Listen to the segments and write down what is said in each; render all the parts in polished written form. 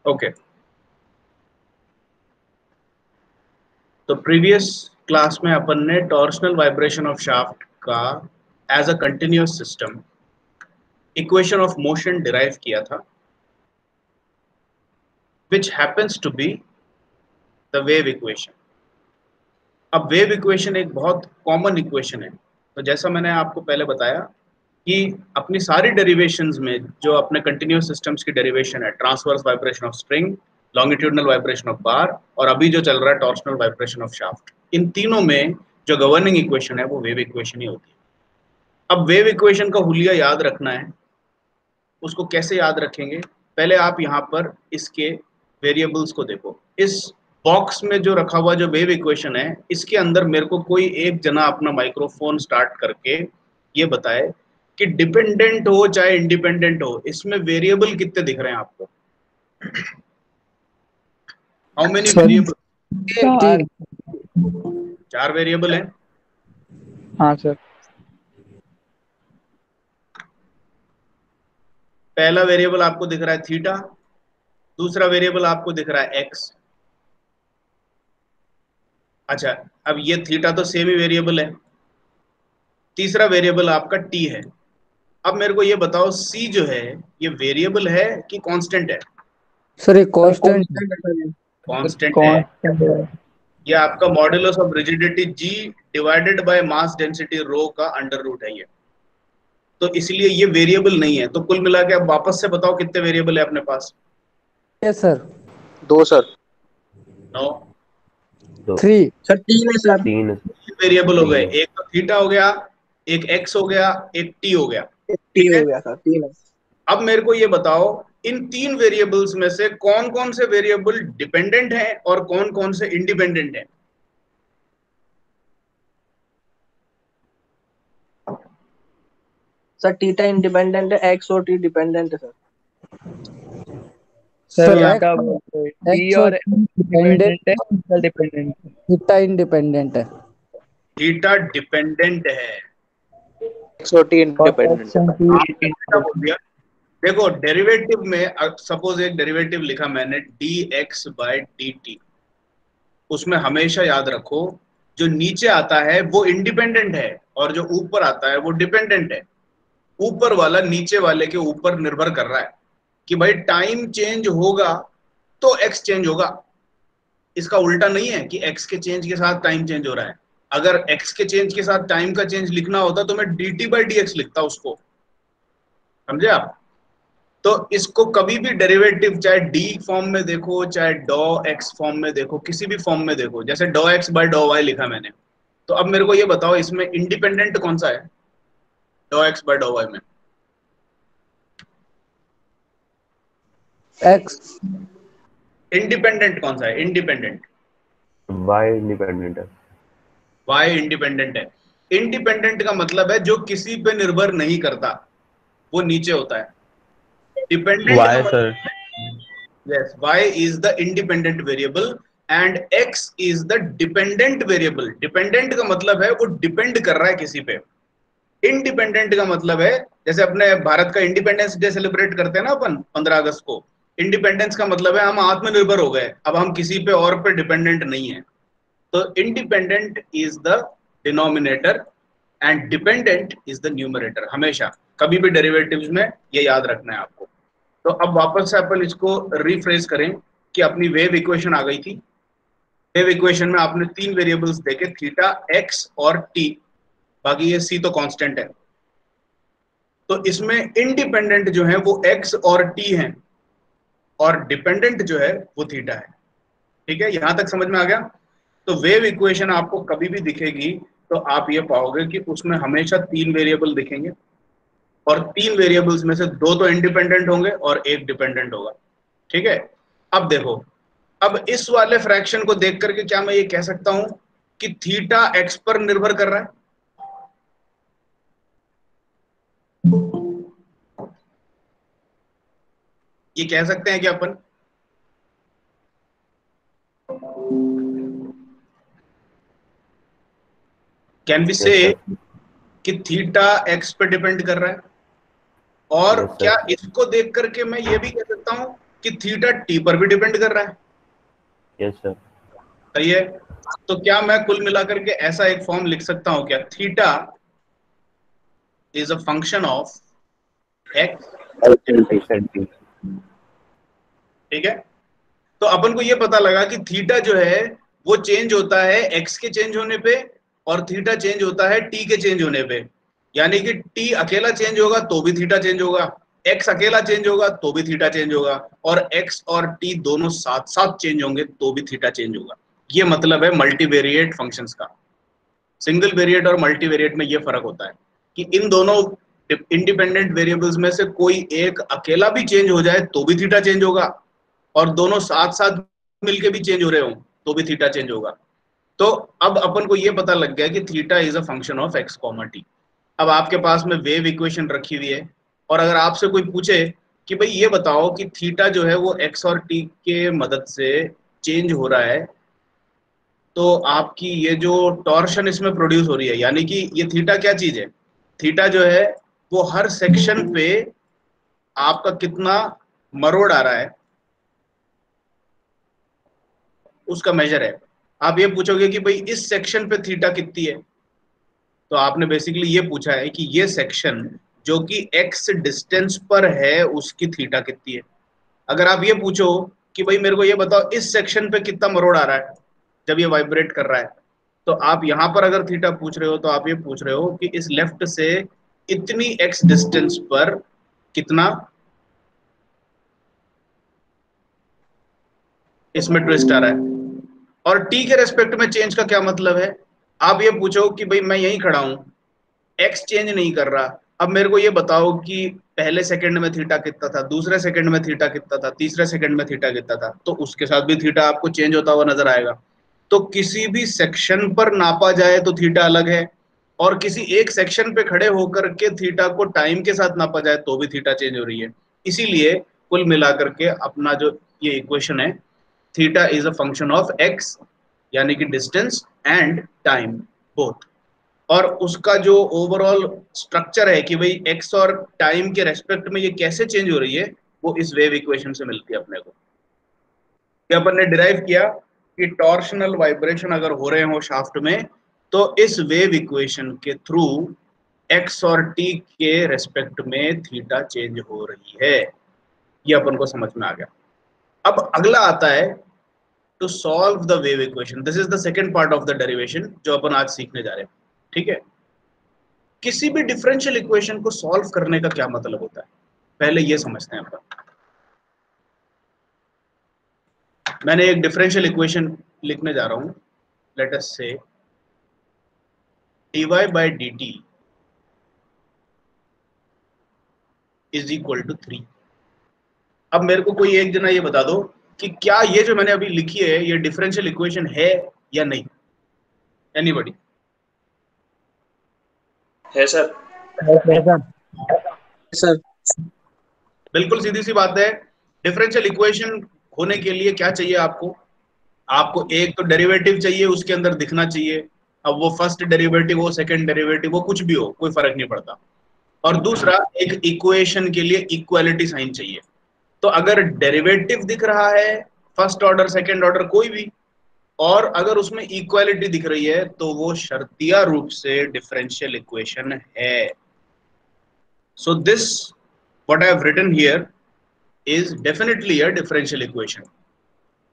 Okay, तो previous class में अपन ने टॉर्शनल वाइब्रेशन ऑफ शाफ्ट का as a continuous system equation of motion derive किया था, which happens to be the wave equation. अब वेव इक्वेशन एक बहुत कॉमन इक्वेशन है। तो जैसा मैंने आपको पहले बताया कि अपनी सारी डेरिवेशंस में जो अपने कंटिन्यूअस सिस्टम्स की डेरिवेशन है, transverse vibration of spring, longitudinal vibration of बार और अभी जो चल रहा है टॉर्शनल वाइब्रेशन ऑफ शाफ्ट, इन तीनों में जो गवर्निंग इक्वेशन है वो वेव इक्वेशन ही होती है। अब वेव इक्वेशन का हुलिया याद रखना है, उसको कैसे याद रखेंगे? पहले आप यहाँ पर इसके वेरिएबल्स को देखो। इस बॉक्स में जो रखा हुआ जो वेव इक्वेशन है, इसके अंदर मेरे को कोई एक जना अपना माइक्रोफोन स्टार्ट करके ये बताए कि डिपेंडेंट हो चाहे इंडिपेंडेंट हो, इसमें वेरिएबल कितने दिख रहे हैं आपको? How many variable? चार। 4 वेरिएबल हैं। हाँ सर। पहला वेरिएबल आपको दिख रहा है थीटा, दूसरा वेरिएबल आपको दिख रहा है एक्स। अच्छा, अब ये थीटा तो सेम ही वेरिएबल है। तीसरा वेरिएबल आपका टी है। अब मेरे को ये बताओ, सी जो है ये वेरिएबल है कि कांस्टेंट है? सर ये कांस्टेंट कांस्टेंट है। कांस्टेंट है। ये आपका modulus of rigidity G divided by mass density rho का अंडर रूट है ये। तो इसलिए ये वेरिएबल नहीं है। तो कुल मिला के अब वापस से बताओ कितने वेरिएबल है अपने पास? Yes sir. 2 सर। 9 3 सर 3 है सर। 3 वेरिएबल हो गए। 3 एक तो थीटा हो गया, एक एक्स हो गया, एक टी हो गया। 3 ठीक है, हो गया सर, 3 है। अब मेरे को ये बताओ, इन 3 वेरिएबल्स में से कौन कौन से वेरिएबल डिपेंडेंट हैं और कौन कौन से इंडिपेंडेंट हैं? सर थीटा इंडिपेंडेंट है, एक्स और टी डिपेंडेंट है सर। सर टी और डिपेंडेंट है, डिपेंडेंट है। थीटा इंडिपेंडेंट है। थीटा डिपेंडेंट है, एक्स और टी इंडिपेंडेंट है। आपने थीटा बोल दिया। देखो डेरिवेटिव में सपोज एक डेरिवेटिव लिखा मैंने dx बाय dt, उसमें हमेशा याद रखो जो नीचे आता है वो इंडिपेंडेंट है और जो ऊपर आता है वो डिपेंडेंट है। ऊपर वाला नीचे वाले के ऊपर निर्भर कर रहा है कि भाई टाइम चेंज होगा तो एक्स चेंज होगा। इसका उल्टा नहीं है कि एक्स के चेंज के साथ टाइम चेंज हो रहा है। अगर एक्स के चेंज के साथ टाइम का चेंज लिखना होता तो मैं dt बाई डी एक्स लिखता उसको, समझे आप? तो इसको कभी भी डेरिवेटिव चाहे डी फॉर्म में देखो चाहे डॉ एक्स फॉर्म में देखो, किसी भी फॉर्म में देखो, जैसे डॉ एक्स बाय डॉ वाई लिखा मैंने, तो अब मेरे को ये बताओ इसमें इंडिपेंडेंट कौन सा है डॉ एक्स बाय डॉ वाई में? एक्स। इंडिपेंडेंट कौन सा है? इंडिपेंडेंट वाई इंडिपेंडेंट है। वाई इंडिपेंडेंट है। इंडिपेंडेंट का मतलब है जो किसी पे निर्भर नहीं करता, वो नीचे होता है। डिपेंडेंट का मतलब, yes, y is the independent variable and x is the dependent variable. Dependent का मतलब है वो डिपेंड कर रहा है किसी पे। इंडिपेंडेंट का मतलब है, जैसे अपने भारत का इंडिपेंडेंस डे सेलिब्रेट करते हैं ना अपन 15 अगस्त को, इंडिपेंडेंस का मतलब है हम आत्मनिर्भर हो गए, अब हम किसी पे और पे डिपेंडेंट नहीं है। तो independent is the denominator and dependent is the numerator. हमेशा कभी भी डेरिवेटिव्स में ये याद रखना है आपको। तो अब वापस से अपन इसको रिफ्रेश करें कि अपनी वेव इक्वेशन आ गई थी। वेव इक्वेशन में आपने 3 वेरिएबल्स देखे, थीटा, एक्स और टी, बाकी ये सी तो कांस्टेंट है। तो इसमें इंडिपेंडेंट जो है वो एक्स और टी हैं और डिपेंडेंट जो है वो थीटा है। ठीक है, यहां तक समझ में आ गया? तो वेव इक्वेशन आपको कभी भी दिखेगी तो आप ये पाओगे कि उसमें हमेशा 3 वेरिएबल दिखेंगे और 3 वेरिएबल्स में से 2 तो इंडिपेंडेंट होंगे और एक डिपेंडेंट होगा। ठीक है, अब देखो, अब इस वाले फ्रैक्शन को देख करके क्या मैं ये कह सकता हूं कि थीटा एक्स पर निर्भर कर रहा है? ये कह सकते हैं कि अपन कैन बी से कि थीटा एक्स पे डिपेंड कर रहा है? और Yes, sir. क्या इसको देख करके मैं ये भी कह सकता हूँ कि थीटा टी पर भी डिपेंड कर रहा है? Yes, sir. सही है। तो क्या मैं कुल मिलाकर के ऐसा एक फॉर्म लिख सकता हूं क्या, theta is a function of x? X and T. ठीक है, तो अपन को ये पता लगा कि थीटा जो है वो चेंज होता है एक्स के चेंज होने पे, और थीटा चेंज होता है टी के चेंज होने पे। यानी कि टी अकेला चेंज होगा तो भी थीटा चेंज होगा, एक्स अकेला चेंज होगा तो भी थीटा चेंज होगा, और एक्स और टी दोनों साथ साथ चेंज होंगे तो भी थीटा चेंज होगा। ये मतलब है मल्टीवेरिएट फंक्शंस का। सिंगल वेरिएट और मल्टीवेरिएट में ये फर्क होता है कि इन दोनों इंडिपेंडेंट वेरिएबल्स में से कोई एक अकेला भी चेंज हो जाए तो भी थीटा चेंज होगा, और दोनों साथ साथ मिलके भी चेंज हो रहे हो तो भी थीटा चेंज होगा। तो अब अपन को ये पता लग गया कि theta is a function of x comma T. अब आपके पास में वेव इक्वेशन रखी हुई है, और अगर आपसे कोई पूछे कि भाई ये बताओ कि थीटा जो है वो एक्स और टी के मदद से चेंज हो रहा है, तो आपकी ये जो टॉर्शन इसमें प्रोड्यूस हो रही है, यानी कि ये थीटा क्या चीज है, थीटा जो है वो हर सेक्शन पे आपका कितना मरोड़ आ रहा है उसका मेजर है। आप ये पूछोगे कि भाई इस सेक्शन पे थीटा कितनी है, तो आपने बेसिकली ये पूछा है कि ये सेक्शन जो कि एक्स डिस्टेंस पर है उसकी थीटा कितनी है। अगर आप ये पूछो कि भाई मेरे को ये बताओ इस सेक्शन पे कितना मरोड़ आ रहा है जब ये वाइब्रेट कर रहा है, तो आप यहां पर अगर थीटा पूछ रहे हो तो आप ये पूछ रहे हो कि इस लेफ्ट से इतनी एक्स डिस्टेंस पर कितना इसमें ट्विस्ट आ रहा है। और टी के रेस्पेक्ट में चेंज का क्या मतलब है, आप ये पूछो कि भाई मैं यहीं खड़ा हूं, एक्स चेंज नहीं कर रहा, अब मेरे को ये बताओ कि पहले सेकंड में थीटा कितना था, दूसरे सेकंड में थीटा कितना था, तीसरे सेकंड में थीटा कितना था, तो उसके साथ भी थीटा आपको चेंज होता हुआ नजर आएगा। तो किसी भी सेक्शन पर नापा जाए तो थीटा अलग है, और किसी एक सेक्शन पे खड़े होकर के थीटा को टाइम के साथ नापा जाए तो भी थीटा चेंज हो रही है। इसीलिए कुल मिलाकर के अपना जो ये इक्वेशन है, theta is a function of x यानी कि डिस्टेंस एंड टाइम बोथ, और उसका जो ओवरऑल स्ट्रक्चर है कि भाई एक्स और टाइम के रेस्पेक्ट में ये कैसे चेंज हो रही है, वो इस वेव इक्वेशन से मिलती है अपने को। कि अपन ने डिराइव किया कि टॉर्शनल वाइब्रेशन अगर हो रहे हो शाफ्ट में, तो इस वेव इक्वेशन के थ्रू एक्स और टी के रेस्पेक्ट में थीटा चेंज हो रही है। ये अपन को समझ में आ गया। अब अगला आता है to solve the wave equation. This is the second part of the derivation जो अपन आज सीखने जा रहे हैं। ठीक है, किसी भी डिफरेंशियल इक्वेशन को सॉल्व करने का क्या मतलब होता है, पहले ये समझते हैं अपन। मैंने एक डिफरेंशियल इक्वेशन लिखने जा रहा हूं, लेट अस से dy by dt is equal to 3। अब मेरे को कोई एक जना ये बता दो कि क्या ये जो मैंने अभी लिखी है ये डिफरेंशियल इक्वेशन है या नहीं। एनीबॉडी? है सर। सर बिल्कुल सीधी सी बात है। डिफरेंशियल इक्वेशन होने के लिए क्या चाहिए आपको, आपको एक तो डेरिवेटिव चाहिए, उसके अंदर दिखना चाहिए। अब वो फर्स्ट डेरिवेटिव हो, सेकंड डेरिवेटिव हो, कुछ भी हो, कोई फर्क नहीं पड़ता। और दूसरा, एक इक्वेशन के लिए इक्वालिटी साइन चाहिए। तो अगर डेरिवेटिव दिख रहा है फर्स्ट ऑर्डर सेकंड ऑर्डर कोई भी, और अगर उसमें इक्वालिटी दिख रही है, तो वो शर्तिया रूप से डिफरेंशियल इक्वेशन है। So this what I have written here is definitely a differential equation.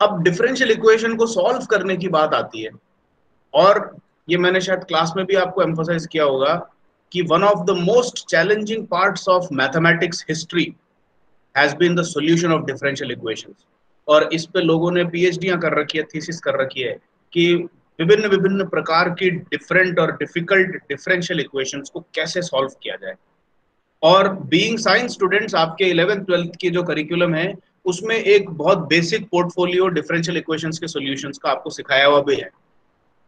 अब डिफरेंशियल इक्वेशन को सॉल्व करने की बात आती है, और ये मैंने शायद क्लास में भी आपको एम्फोसाइज किया होगा कि one of the most challenging parts of mathematics history has been the solution of differential equations. और इस पे लोगों ने पीएचडीयां कर रखी है, थीसिस कर रखी है कि विभिन्न विभिन्न प्रकार की डिफरेंट और डिफिकल्ट डिफरेंशियल इक्वेशंस को कैसे सॉल्व किया जाए। और बीइंग साइंस स्टूडेंट्स, आपके 11th-12th की जो करिकुलम है उसमें एक बहुत बेसिक पोर्टफोलियो डिफरेंशियल इक्वेशंस के सॉल्यूशंस का आपको सिखाया हुआ भी है।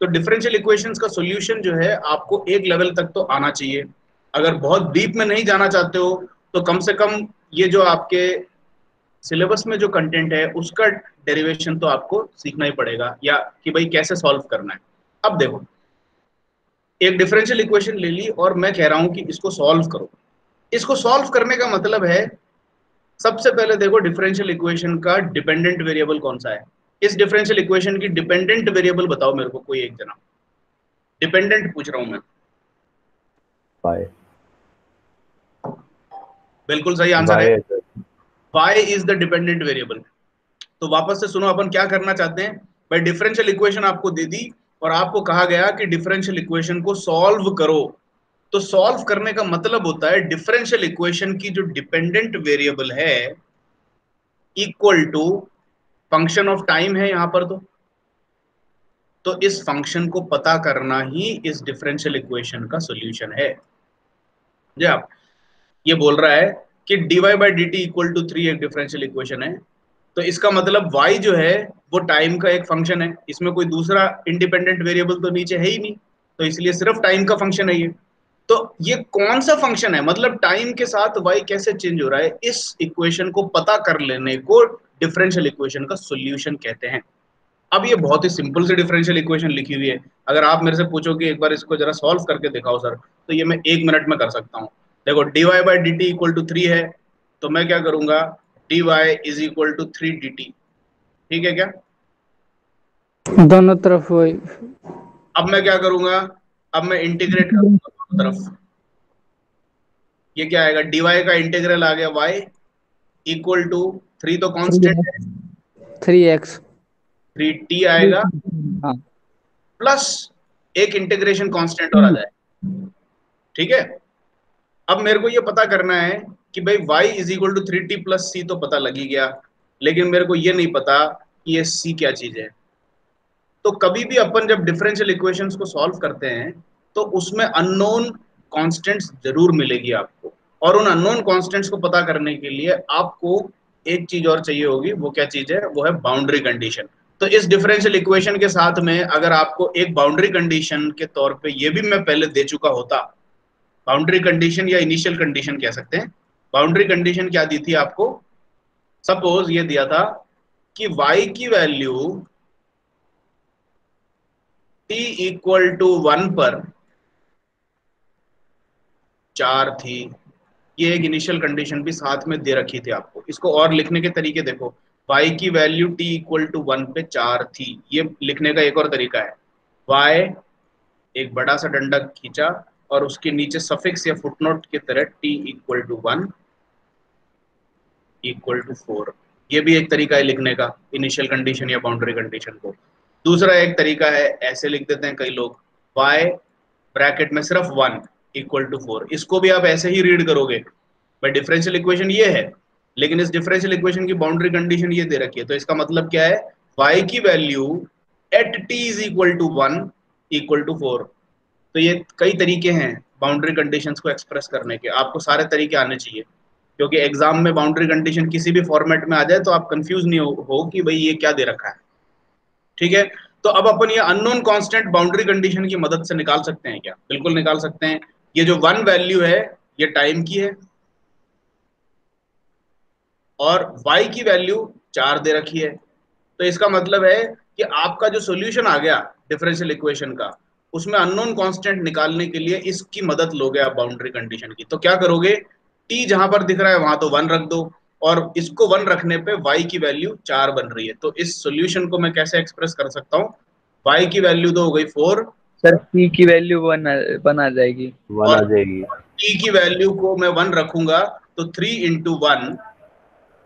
तो डिफरेंशियल इक्वेशंस का सॉल्यूशन जो है आपको एक लेवल तक तो आना चाहिए। अगर बहुत डीप में नहीं जाना चाहते हो तो कम से कम ये जो आपके सिलेबस में जो कंटेंट है उसका डेरिवेशन तो आपको सीखना ही पड़ेगा, या कि भाई कैसे सॉल्व करना है। अब देखो, एक डिफरेंशियल इक्वेशन ले ली और मैं कह रहा हूं कि इसको सॉल्व करो। इसको सॉल्व करने का मतलब है, सबसे पहले देखो डिफरेंशियल इक्वेशन का डिपेंडेंट वेरिएबल कौन सा है। इस डिफरेंशियल इक्वेशन की डिपेंडेंट वेरिएबल बताओ मेरे को, कोई एक जना। डिपेंडेंट पूछ रहा हूं मैं। y बिल्कुल सही आंसर है, y है sir. y is the dependent variable. तो वापस से सुनो, अपन क्या करना चाहते हैं भाई, डिफरेंशियल इक्वेशन आपको दे दी और आपको कहा गया कि डिफरेंशियल इक्वेशन को सॉल्व करो। तो सॉल्व करने का मतलब होता है डिफरेंशियल इक्वेशन की जो डिपेंडेंट वेरिएबल है equal to function of time है यहां पर। तो इस फंक्शन को पता करना ही इस डिफरेंशियल इक्वेशन का सॉल्यूशन है। जी आप ये बोल रहा है कि dy by D T equal to 3 एक डिफरेंशियल इक्वेशन है, तो इसका मतलब y जो है वो टाइम का एक फंक्शन है, इसमें कोई दूसरा इंडिपेंडेंट वेरिएबल तो नीचे है ही नहीं, तो इसलिए सिर्फ टाइम का फंक्शन है ये। तो ये कौन सा फंक्शन है, मतलब टाइम के साथ y कैसे चेंज हो रहा है, इस इक्वेशन को पता कर लेने को डिफरेंशियल इक्वेशन का सॉल्यूशन कहते हैं। अब ये बहुत ही सिंपल सी डिफरेंशियल इक्वेशन लिखी हुई है, अगर आप मेरे से पूछो कि एक बार इसको जरा सॉल्व करके दिखाओ सर, तो ये मैं 1 मिनट में कर सकता हूँ। देखो dy by D T equal to 3 है, तो मैं क्या करूंगा, dy is equal to 3 dt। ठीक है क्या? दोनों तरफ वही। अब मैं क्या करूंगा, अब मैं इंटीग्रेट करूंगा दोनों तरफ। ये क्या आएगा, dy का इंटीग्रल आ गया y इक्वल टू 3 तो कांस्टेंट है, 3x। 3t आएगा हाँ। प्लस एक इंटीग्रेशन कांस्टेंट और आ जाए। ठीक है, अब मेरे को ये पता करना है कि भाई y is equal to 3t plus c, तो पता लग ही गया, लेकिन मेरे को ये नहीं पता कि ये c क्या चीज है। तो कभी भी अपन जब डिफरेंशियल इक्वेशंस को सॉल्व करते हैं तो उसमें अननोन कांस्टेंट्स जरूर मिलेगी आपको, और उन अननोन कांस्टेंट्स को पता करने के लिए आपको एक चीज और चाहिए होगी। वो क्या चीज है, वो है बाउंड्री कंडीशन। तो इस डिफरेंशियल इक्वेशन के साथ में अगर आपको एक बाउंड्री कंडीशन के तौर पे ये भी मैं पहले दे चुका होता, बाउंड्री कंडीशन या इनिशियल कंडीशन कह सकते हैं। बाउंड्री कंडीशन क्या दी थी आपको, सपोज ये दिया था कि y की वैल्यू t इक्वल टू 1 पर 4 थी। ये एक इनिशियल कंडीशन भी साथ में दे रखी थी आपको। इसको और लिखने के तरीके देखो, y की वैल्यू t इक्वल टू 1 पे 4 थी, ये लिखने का एक और तरीका है, y एक बड़ा सा डंडा खींचा और उसके नीचे सफिक्स या फुटनोट की तरह t equal to 1 equal to 4। ये भी एक तरीका है लिखने का इनिशियल कंडीशन या बाउंड्री कंडीशन को। दूसरा एक तरीका है, ऐसे लिख देते हैं कई लोग, y ब्रैकेट में सिर्फ 1 इक्वल टू 4। इसको भी आप ऐसे ही रीड करोगे, भाई डिफरेंशियल इक्वेशन ये है, लेकिन इस डिफरेंशियल इक्वेशन की बाउंड्री कंडीशन ये दे रखी है, तो इसका मतलब क्या है, y की value at t is equal to 1 equal to 4। तो ये कई तरीके हैं बाउंड्री कंडीशंस को एक्सप्रेस करने के, आपको सारे तरीके आने चाहिए, क्योंकि एग्जाम में बाउंड्री कंडीशन किसी भी फॉर्मेट में आ जाए तो आप कंफ्यूज नहीं हो कि भाई ये क्या दे रखा है। ठीक है, तो अब अपन ये अननोन कांस्टेंट बाउंड्री कंडीशन की मदद से निकाल सकते हैं क्या? बिल्कुल निकाल सकते हैं। ये जो 1 वैल्यू है ये टाइम की है, और y की वैल्यू 4 दे रखी है। तो इसका मतलब है कि आपका जो सॉल्यूशन आ गया डिफरेंशियल इक्वेशन का, उसमें अननोन कांस्टेंट निकालने के लिए इसकी मदद लोगे आप बाउंड्री कंडीशन की। तो क्या करोगे, t जहां पर दिख रहा है वहां तो 1 रख दो, और इसको 1 रखने पे y की वैल्यू 4 बन रही है। तो इस सॉल्यूशन को मैं कैसे एक्सप्रेस कर सकता हूँ, y की वैल्यू तो हो गई 4, सर p की वैल्यू बना जाएगी, 1 आ और जाएगी। t की वैल्यू को मैं 1 रखूंगा, तो 3 इंटू 1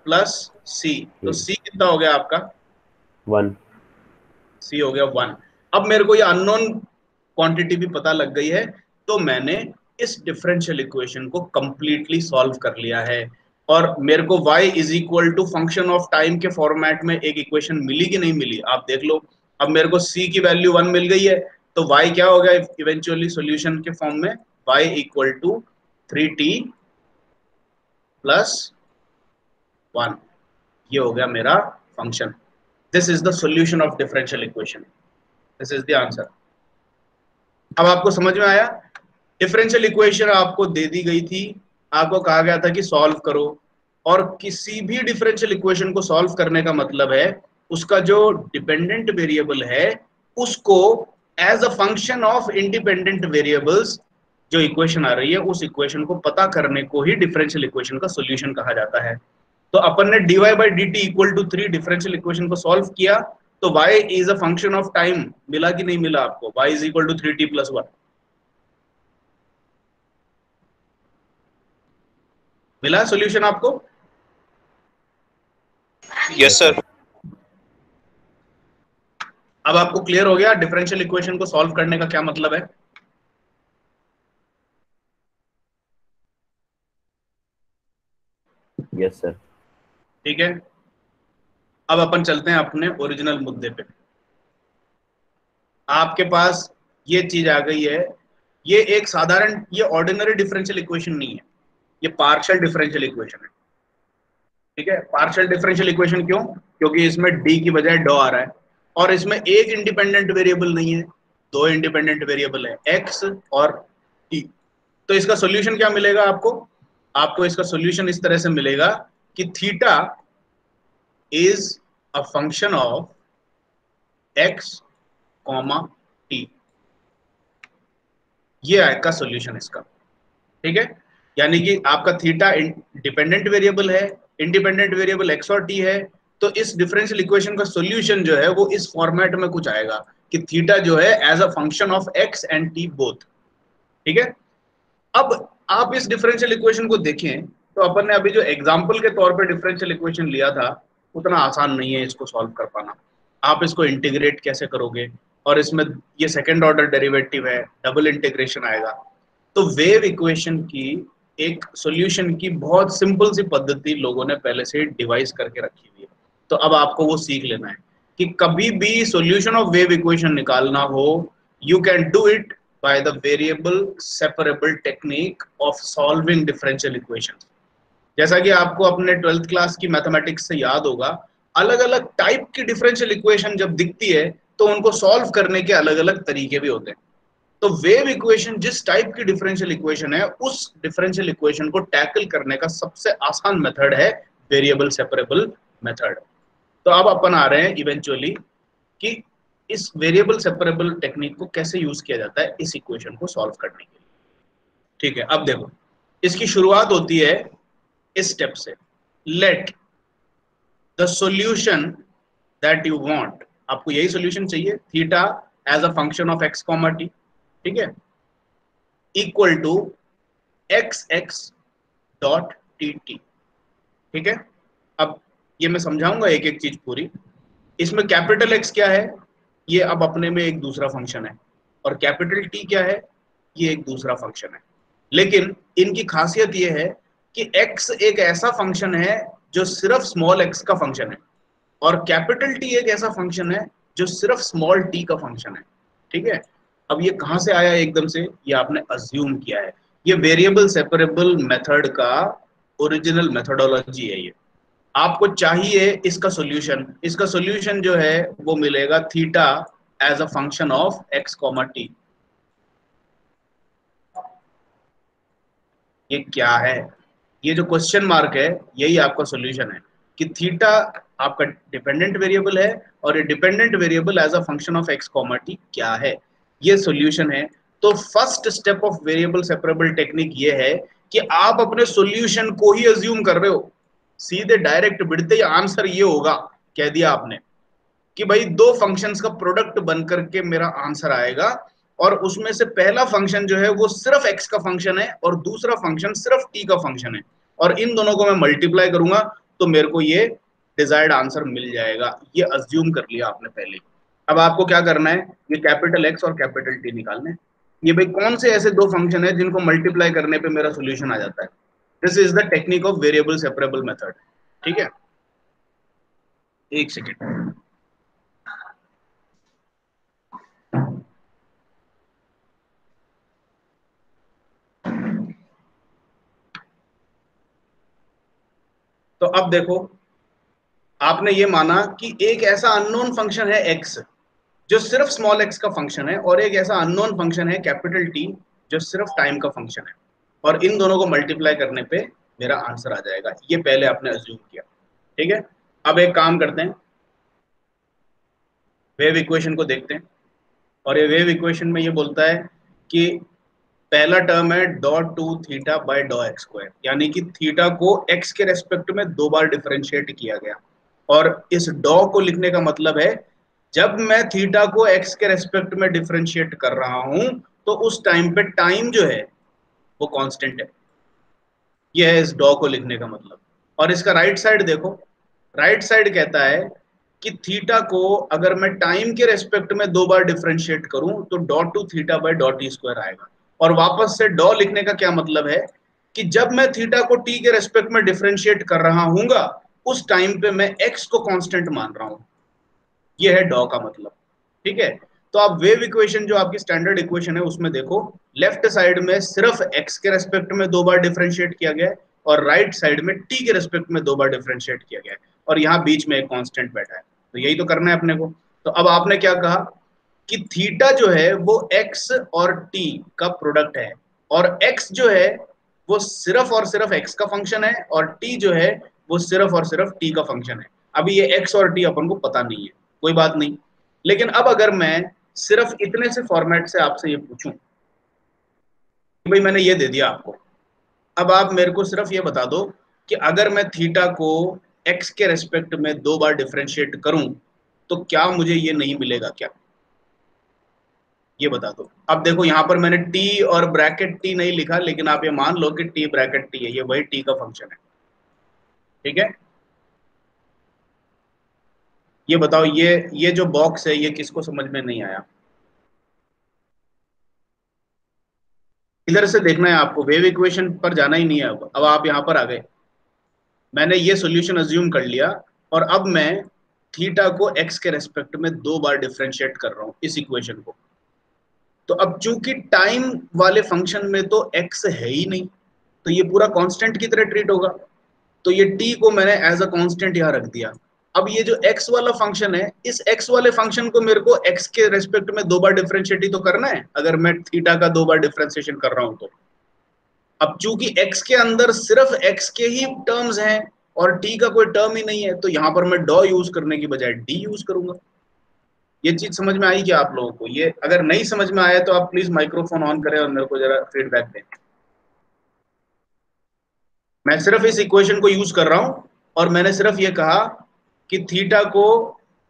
प्लस c, तो c कितना हो गया आपका, 1 c हो गया 1। अब मेरे को ये अननोन क्वांटिटी भी पता लग गई है, तो मैंने इस डिफरेंशियल इक्वेशन को कंप्लीटली सॉल्व कर लिया है, और मेरे को y is equal to function of time के फॉर्मेट में एक इक्वेशन मिली कि नहीं मिली, आप देख लो। अब मेरे को c की वैल्यू 1 मिल गई है, तो y क्या हो गया इवेंचुअली सॉल्यूशन के फॉर्म में, y equal to 3t plus 1, ये हो गया मेरा function. This is the solution of differential equation, this is the answer. अब आपको समझ में आया, डिफरेंशियल इक्वेशन आपको दे दी गई थी, आपको कहा गया था कि सॉल्व करो, और किसी भी डिफरेंशियल इक्वेशन को सॉल्व करने का मतलब है उसका जो डिपेंडेंट वेरिएबल है उसको as a function of independent variables जो इक्वेशन आ रही है उस इक्वेशन को पता करने को ही डिफरेंशियल इक्वेशन का सॉल्यूशन कहा जाता है। तो अपन ने dy by dt equal to 3 differential equation को सॉल्व किया, तो y is a function of time मिला कि नहीं मिला आपको? y is equal to 3t plus 1 मिला सॉल्यूशन आपको? Yes sir. अब आपको क्लियर हो गया डिफरेंशियल इक्वेशन को सॉल्व करने का क्या मतलब है? Yes sir. ठीक है, अब अपन चलते हैं अपने ओरिजिनल मुद्दे पे। आपके पास ये चीज आ गई है, ये एक साधारण, ये ऑर्डिनरी डिफरेंशियल इक्वेशन नहीं है, ये पार्शियल डिफरेंशियल इक्वेशन है। ठीक है, पार्शियल डिफरेंशियल इक्वेशन क्यों? क्योंकि इसमें d की बजाय डॉ आ रहा है और इसमें एक इंडिपेंडेंट वेरिएबल नहीं है, दो इंडिपेंडेंट वेरिएबल है x और t। तो इसका सॉल्यूशन क्या मिलेगा आपको? आपको इसका सॉल्यूशन इस तरह से मिलेगा कि theta is a function of x comma t। ये आएगा सॉल्यूशन इसका। ठीक है, यानी कि आपका थीटा डिपेंडेंट वेरिएबल है, इंडिपेंडेंट वेरिएबल x और t है, तो इस डिफरेंशियल इक्वेशन का सॉल्यूशन जो है वो इस फॉर्मेट में कुछ आएगा कि थीटा जो है as a function of x and t both. ठीक है, अब आप इस डिफरेंशियल इक्वेशन को देखें तो अपन ने अभी जो एग्जांपल के तौर पे डिफरेंशियल इक्वेशन लिया था उतना आसान नहीं है इसको सॉल्व कर पाना। आप इसको इंटीग्रेट कैसे करोगे, और इसमें ये सेकंड ऑर्डर डेरिवेटिव है, डबल इंटीग्रेशन आएगा। तो वेव इक्वेशन की एक सॉल्यूशन की बहुत सिंपल सी पद्धति लोगों ने पहले से डिवाइस करके रखी हुई है। तो अब आपको वो सीख लेना है कि कभी भी सॉल्यूशन ऑफ वेव इक्वेशन निकालना हो, you can do it by the variable separable technique of solving differential equations। जैसा कि आपको अपने 12th क्लास की मैथमेटिक्स से याद होगा, अलग अलग टाइप की डिफरेंशियल इक्वेशन जब दिखती है तो उनको सॉल्व करने के अलग अलग तरीके भी होते हैं। तो वेव इक्वेशन जिस टाइप की डिफरेंशियल इक्वेशन है, उस डिफरेंशियल इक्वेशन को टैकल करने का सबसे आसान मेथड है वेरिएबल सेपरेबल मेथड। तो अब अपन आ रहे हैं इवेंचुअली कि इस वेरिएबल सेपरेबल टेक्निक को कैसे यूज किया जाता है इस इक्वेशन को सॉल्व करने के लिए। ठीक है, अब देखो इसकी शुरुआत होती है इस स्टेप से, let the solution that you want, आपको यही सॉल्यूशन चाहिए, theta as a function of x comma T, ठीक है, equal to X X dot T T. ठीक है, अब ये मैं समझाऊंगा एक एक चीज पूरी। इसमें कैपिटल एक्स क्या है, ये अब अपने में एक दूसरा फंक्शन है, और कैपिटल टी क्या है, ये एक दूसरा फंक्शन है। लेकिन इनकी खासियत ये है कि x एक ऐसा फंक्शन है जो सिर्फ स्मॉल x का फंक्शन है, और कैपिटल टी एक ऐसा फंक्शन है जो सिर्फ स्मॉल t का फंक्शन है। ठीक है, अब ये कहां से आया एकदम से, ये आपने अज्यूम किया है। ये वेरिएबल सेपरेबल मेथड का ओरिजिनल मेथोडोलॉजी है। ये आपको चाहिए इसका सॉल्यूशन, इसका सॉल्यूशन जो है वो मिलेगा theta as a function of x comma T. ये क्या है, ये जो क्वेश्चन मार्क है यही आपका सॉल्यूशन है कि थीटा आपका डिपेंडेंट वेरिएबल है और ये dependent variable as a function of x comma T क्या है, ये सॉल्यूशन है। तो first step of variable separable technique ये है कि आप अपने सॉल्यूशन को ही अज्यूम कर रहे हो, सीधे डायरेक्ट बिड़ते ही आंसर ये होगा, कह दिया आपने कि भाई दो फंक्शंस का प्रोडक्ट बन करके मेरा आंसर आएगा, और उसमें से पहला फंक्शन जो है वो सिर्फ x का फंक्शन है और दूसरा फंक्शन सिर्फ t का फंक्शन है, और इन दोनों को मैं मल्टीप्लाई करूंगा तो मेरे को ये डिजायर्ड आंसर मिल जाएगा। ये अज्यूम कर लिया आपने पहले। अब आपको क्या करना है, ये कैपिटल x और कैपिटल t निकालने हैं। ये भाई कौन से ऐसे दो फंक्शन है जिनको मल्टीप्लाई करने पे मेरा सोल्यूशन आ जाता है। This is the technique of variable separable method. ठीक है, एक सेकेंड। तो अब देखो, आपने ये माना कि एक ऐसा अननोन फंक्शन है x जो सिर्फ स्मॉल x का फंक्शन है, और एक ऐसा अननोन फंक्शन है कैपिटल T जो सिर्फ टाइम का फंक्शन है, और इन दोनों को मल्टीप्लाई करने पे मेरा आंसर आ जाएगा। ये पहले आपने अज्यूम किया। ठीक है, अब एक काम करते हैं, वेव इक्वेशन को देखते हैं। और ये वेव इक्वेशन में ये बोलता है कि पहला टर्म है डॉ टू थीटा बाय डॉ एक्स स्क्वायर, यानी कि थीटा को एक्स के रेस्पेक्ट में 2 बार डिफरेंशिएट किया गया। और इस डॉ को लिखने का मतलब है जब मैं थीटा को एक्स के रेस्पेक्ट में डिफरेंशिएट कर रहा हूं तो उस टाइम पे टाइम जो है वो कांस्टेंट है। यह है इस डॉ को लिखने का मतलब। और इसका राइट साइड देखो, राइट साइड कहता है कि थीटा को अगर मैं टाइम के रेस्पेक्ट में 2 बार डिफरेंशिएट करूं तो डॉ टू थीटा बाय डॉ टी स्क्वायर आएगा। और वापस से डॉ लिखने का क्या मतलब है कि जब मैं थीटा को टी के रेस्पेक्ट में डिफरेंशिएट कर रहा हूंगा उस टाइम पे मैं एक्स को कांस्टेंट मान रहा हूं। यह है डॉ का मतलब। ठीक है, तो आप वेव इक्वेशन जो आपकी स्टैंडर्ड इक्वेशन है उसमें देखो, लेफ्ट साइड में सिर्फ एक्स के रेस्पेक्ट में 2 बार डिफरेंशिएट किया गया है और राइट साइड में टी के रेस्पेक्ट में 2 बार डिफरेंशिएट किया गया है और यहाँ बीच में एक कांस्टेंट बैठा है। तो यही तो करना है अपने को। तो अब आपने क्या कहा कि थीटा जो है वो एक्स और टी का प्रोडक्ट है और एक्स जो है वो सिर्फ और सिर्फ एक्स का फंक्शन है और टी जो है वो सिर्फ और सिर्फ टी का फंक्शन है। अभी ये एक्स और टी अपन को पता नहीं है, कोई बात नहीं। लेकिन अब अगर मैं सिर्फ इतने से फॉर्मेट से आपसे ये पूछूं कि भाई मैंने ये दे दिया आपको, अब आप मेरे को सिर्फ ये बता दो कि अगर मैं थीटा को एक्स के रेस्पेक्ट में 2 बार डिफरेंशिएट करूं तो क्या मुझे ये नहीं मिलेगा क्या? ये बता दो। अब देखो यहाँ पर मैंने टी और ब्रैकेट टी नहीं लिखा, लेकिन आप ये मान लो कि टी ब्रैकेट टी है, ये वही टी का फंक्शन है। ठीक है, ये बताओ ये जो बॉक्स है ये किसको समझ में नहीं आया? इधर से देखना है आपको, वेव इक्वेशन पर जाना ही नहीं है। अब आप यहाँ पर आ गए, मैंने ये सॉल्यूशन अज्यूम कर लिया और अब मैं थीटा को एक्स के रेस्पेक्ट में 2 बार डिफरेंशिएट कर रहा हूँ इस इक्वेशन को। तो अब चूंकि टाइम वाले फंक्शन में तो एक्स है ही नहीं तो ये पूरा कांस्टेंट की तरह ट्रीट होगा। तो ये टी को मैंने एज अ कांस्टेंट यहाँ रख दिया। अब ये जो एक्स वाला फंक्शन है, इस एक्स वाले फंक्शन को मेरे को एक्स के रेस्पेक्ट में 2 बार डिफरेंशिएट ही तो करना है अगर मैं थीटा का 2 बार डिफरेंशिएशन कर रहा हूं तो। अब चूंकि x के अंदर सिर्फ x के ही टर्म्स हैं और t का कोई टर्म ही नहीं है तो यहां पर मैं डॉ यूज करने की बजाय d यूज करूंगा। ये चीज समझ में आई क्या आप लोगों को? ये अगर नहीं समझ में आया तो आप प्लीज माइक्रोफोन ऑन करें और मेरे को जरा फीडबैक दें। मैं सिर्फ इस इक्वेशन को यूज कर रहा हूं और मैंने सिर्फ ये कहा कि थीटा को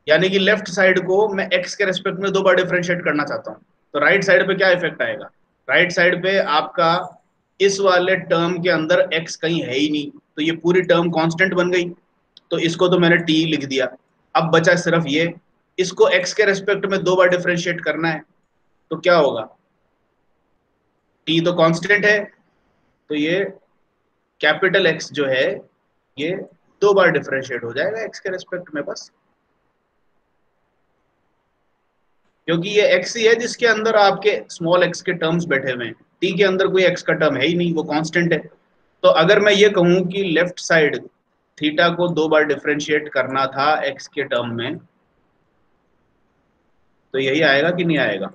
यानी कि लेफ्ट साइड को मैं x के रेस्पेक्ट में 2 बार डिफरेंशिएट करना चाहता हूं। तो राइट साइड पे क्या इफेक्ट आएगा? राइट साइड पे आपका इस वाले टर्म के अंदर x कहीं है ही नहीं तो ये पूरी टर्म कांस्टेंट बन गई। तो इसको तो मैंने t लिख दिया। अब बचा सिर्फ ये, इसको x के रेस्पेक्ट में 2 बार डिफरेंशिएट करना है तो क्या होगा? t तो कांस्टेंट है तो ये कैपिटल X जो है ये 2 बार डिफरेंशिएट हो जाएगा x के रेस्पेक्ट में बस, क्योंकि ये x ही है जिसके अंदर आपके स्मॉल x के टर्म्स बैठे हुए हैं। t के अंदर कोई x का टर्म है ही नहीं, वो कांस्टेंट है। तो अगर मैं ये कहूं कि लेफ्ट साइड थीटा को 2 बार डिफरेंशिएट करना था x के टर्म में तो यही आएगा कि नहीं आएगा?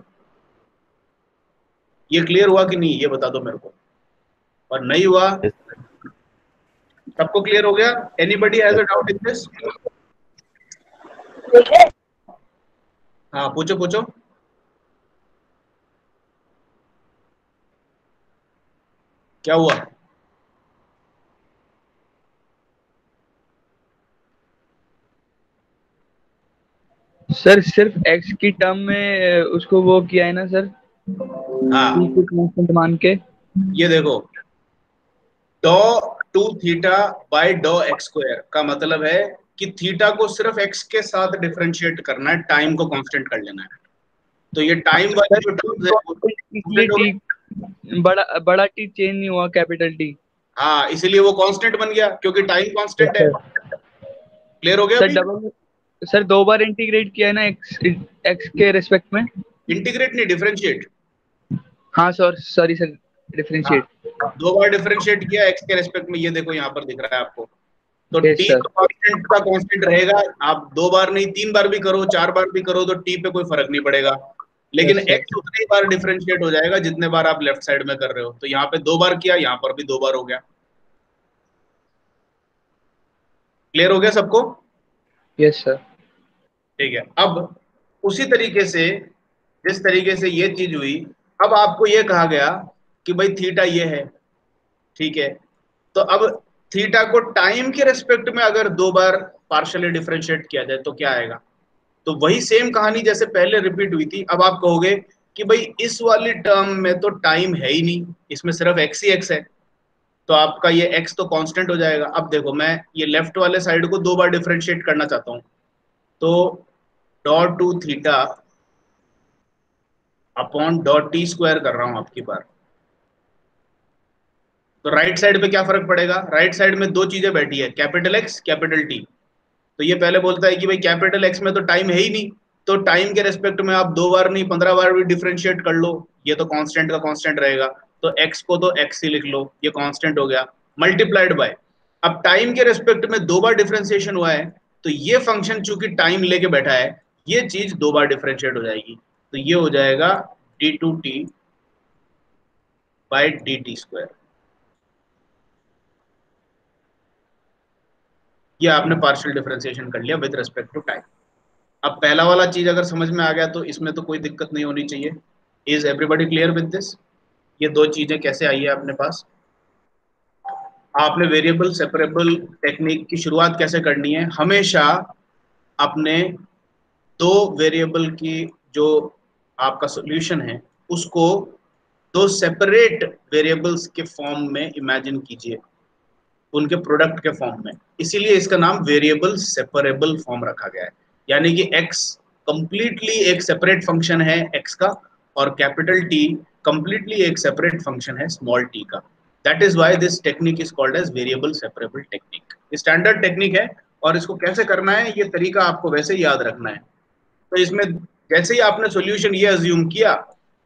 ये क्लियर हुआ कि नहीं ये बता दो मेरे को। और नहीं हुआ? सबको क्लियर हो गया? Anybody has a doubt in this? हाँ पूछो पूछो। क्या हुआ? सर सिर्फ x की टर्म में उसको वो किया है ना सर, हाँ t को कांस्टेंट मान के। ये देखो, डॉ टू थीटा बाय डॉ एक्स स्क्वायर का मतलब है कि थीटा को सिर्फ x के साथ डिफरेंशिएट करना है, टाइम को कांस्टेंट कर लेना है। तो ये टाइम वाली जो टर्म्स है वो इसलिए कांस्टेंट हो गए। t बड़ा t चेंज नहीं हुआ, कैपिटल T। हाँ इसीलिए वो कांस्टेंट बन गया क्योंकि टाइम कांस्टेंट है। क्लियर हो गया सर अभी? सर 2 बार इंटीग्रेट किया है ना x के रेस्पेक्ट में। इंटीग्रेट नहीं, डिफरेंशिएट। हाँ सर, सॉरी सर, हाँ, डिफरेंशिएट। 2 बार डिफरेंशिएट किया x के रेस्पेक्ट में, ये देखो यहाँ पर दिख रहा है आपको। तो यस t सर। तो कांस्टेंट का कांस्टेंट रहेगा। आप 2 बार नहीं 3 बार भी करो, 4 बार भी करो तो t पे कोई फर्क नहीं पड़ेगा। लेकिन यस सर। x उतनी बार डिफरेंशिएट हो जाएगा जितने बार आप लेफ्ट साइड में कर रहे हो। तो यहाँ पे 2 बार किया, यहाँ पर भी 2 बार हो गया। क्लियर हो गया सबको? Yes sir. ठीक है। अब उसी तरीके से जिस तरीके से ये चीज हुई, अब आपको ये कहा गया कि भाई थीटा ये है, ठीक है। तो अब थीटा को टाइम के रेस्पेक्ट में अगर 2 बार पार्शियली डिफरेंशिएट किया जाए तो क्या आएगा? तो वही सेम कहानी जैसे पहले रिपीट हुई थी। अब आप कहोगे कि भाई इस वाली टर्म में तो टाइम है ही नहीं, इसमें सिर्फ x ही x है, तो आपका ये x तो कांस्टेंट हो जाएगा। अब देखो मैं ये लेफ्ट वाले साइड को 2 बार डिफरेंशिएट करना चाहता हूं, तो dot two theta upon dot T square कर रहा हूं आपकी बार। तो राइट साइड पे क्या फर्क पड़ेगा? राइट साइड में 2 चीजें बैठी है, कैपिटल X कैपिटल T। तो ये पहले बोलता है कि भाई कैपिटल X में तो टाइम है ही नहीं, तो टाइम के रेस्पेक्ट में आप 2 बार नहीं 15 बार भी डिफरेंशिएट कर लो, ये तो कांस्टेंट का कांस्टेंट रहेगा। तो x को तो x ही लिख लो, ये कांस्टेंट हो गया, मल्टीप्लाइड बाय। अब टाइम के रेस्पेक्ट में 2 बार डिफरेंशिएशन हुआ है, तो ये फंक्शन चूंकि टाइम लेके बैठा है, ये चीज 2 बार डिफरेंशिएट हो जाएगी, तो ये हो जाएगा d2t बाय dt स्क्वायर। ये आपने पार्शियल डिफरेंशिएशन कर लिया विद रेस्पेक्ट टू टाइम। अब पहला वाला चीज अगर समझ में आ गया तो इसमें तो कोई दिक्कत नहीं होनी चाहिए। Is everybody clear with this? ये 2 चीजें कैसे आई है अपने पास? आपने वेरिएबल सेपरेबल टेक्निक की शुरुआत कैसे करनी है? हमेशा अपने 2 वेरिएबल की जो आपका सॉल्यूशन है उसको 2 सेपरेट वेरिएबल्स के फॉर्म में इमेजिन कीजिए, उनके प्रोडक्ट के फॉर्म में। इसीलिए इसका नाम वेरिएबल सेपरेबल फॉर्म रखा गया है, यानी कि x कंप्लीटली एक सेपरेट फंक्शन है x का, और कैपिटल T कंप्लीटली एक सेपरेट फंक्शन है स्मॉल t का। That is why this technique is called as variable separable technique. Standard technique है, और इसको कैसे करना है ये तरीका आपको वैसे ही याद रखना है। तो इसमें जैसे ही आपने सॉल्यूशन ये अज्यूम किया,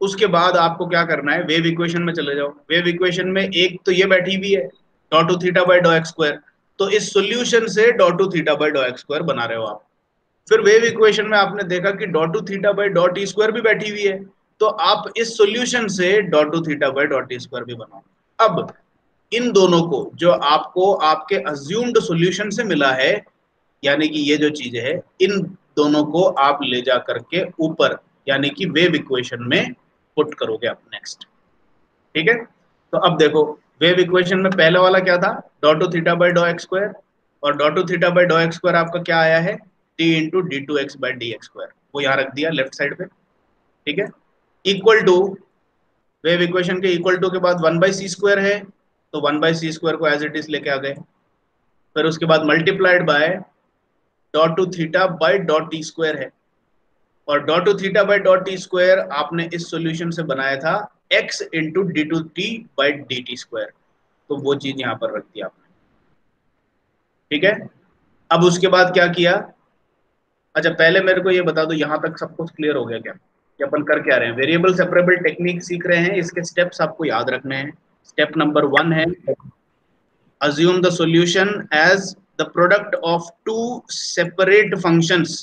उसके बाद आपको क्या करना है, वेव इक्वेशन में चले जाओ। वेव इक्वेशन में एक तो ये बैठी हुई है डॉ टू थीटा बाय डॉ एक्स स्क्वायर, तो इस सॉल्यूशन से डॉ टू थीटा बाय डॉ एक्स स्क्वायर बना रहे हो आप। फिर वेव इक्वेशन में आपने देखा कि डॉ टू थीटा बाय डॉ टी स्क्वायर भी बैठी हुई है, तो आप इस सॉल्यूशन से डॉ टू थीटा बाय डॉ टी स्क्वायर भी बनाओ। अब इन दोनों को जो आपको आपके अज्यूम्ड सॉल्यूशन से मिला है, यानी कि ये जो चीज है, इन दोनों को आप ले जा करके ऊपर यानी कि वेव इक्वेशन में पुट करोगे आप नेक्स्ट। ठीक है, तो अब देखो वेव इक्वेशन में पहले वाला क्या था, डॉ टू थीटा बाय डॉ एक्स स्क्वायर, और डॉ टू थीटा बाय डॉ एक्स स्क्वायर आपका क्या आया है, T into D two X by D X square, वो यहाँ रख दिया लेफ्ट साइड पे। ठीक है, इक्वल टू वेव इक्वेशन के इक्वल टू के बाद 1/c² है, तो 1/c² को एज इट इज लेके आ गए। फिर उसके बाद multiplied by dot two theta by dot T square है, और dot two theta by dot T square आपने इस सॉल्यूशन से बनाया था x into D two T by D T square, तो वो चीज यहां पर रख दी आपने। ठीक है, अब उसके बाद क्या किया, अच्छा पहले मेरे को ये बता दो यहां तक सब कुछ क्लियर हो गया क्या, कि अपन कर क्या रहे हैं? वेरिएबल सेपरेबल टेक्निक सीख रहे हैं, इसके स्टेप्स आपको याद रखने हैं। स्टेप नंबर 1 है assume the solution as the product of 2 separate functions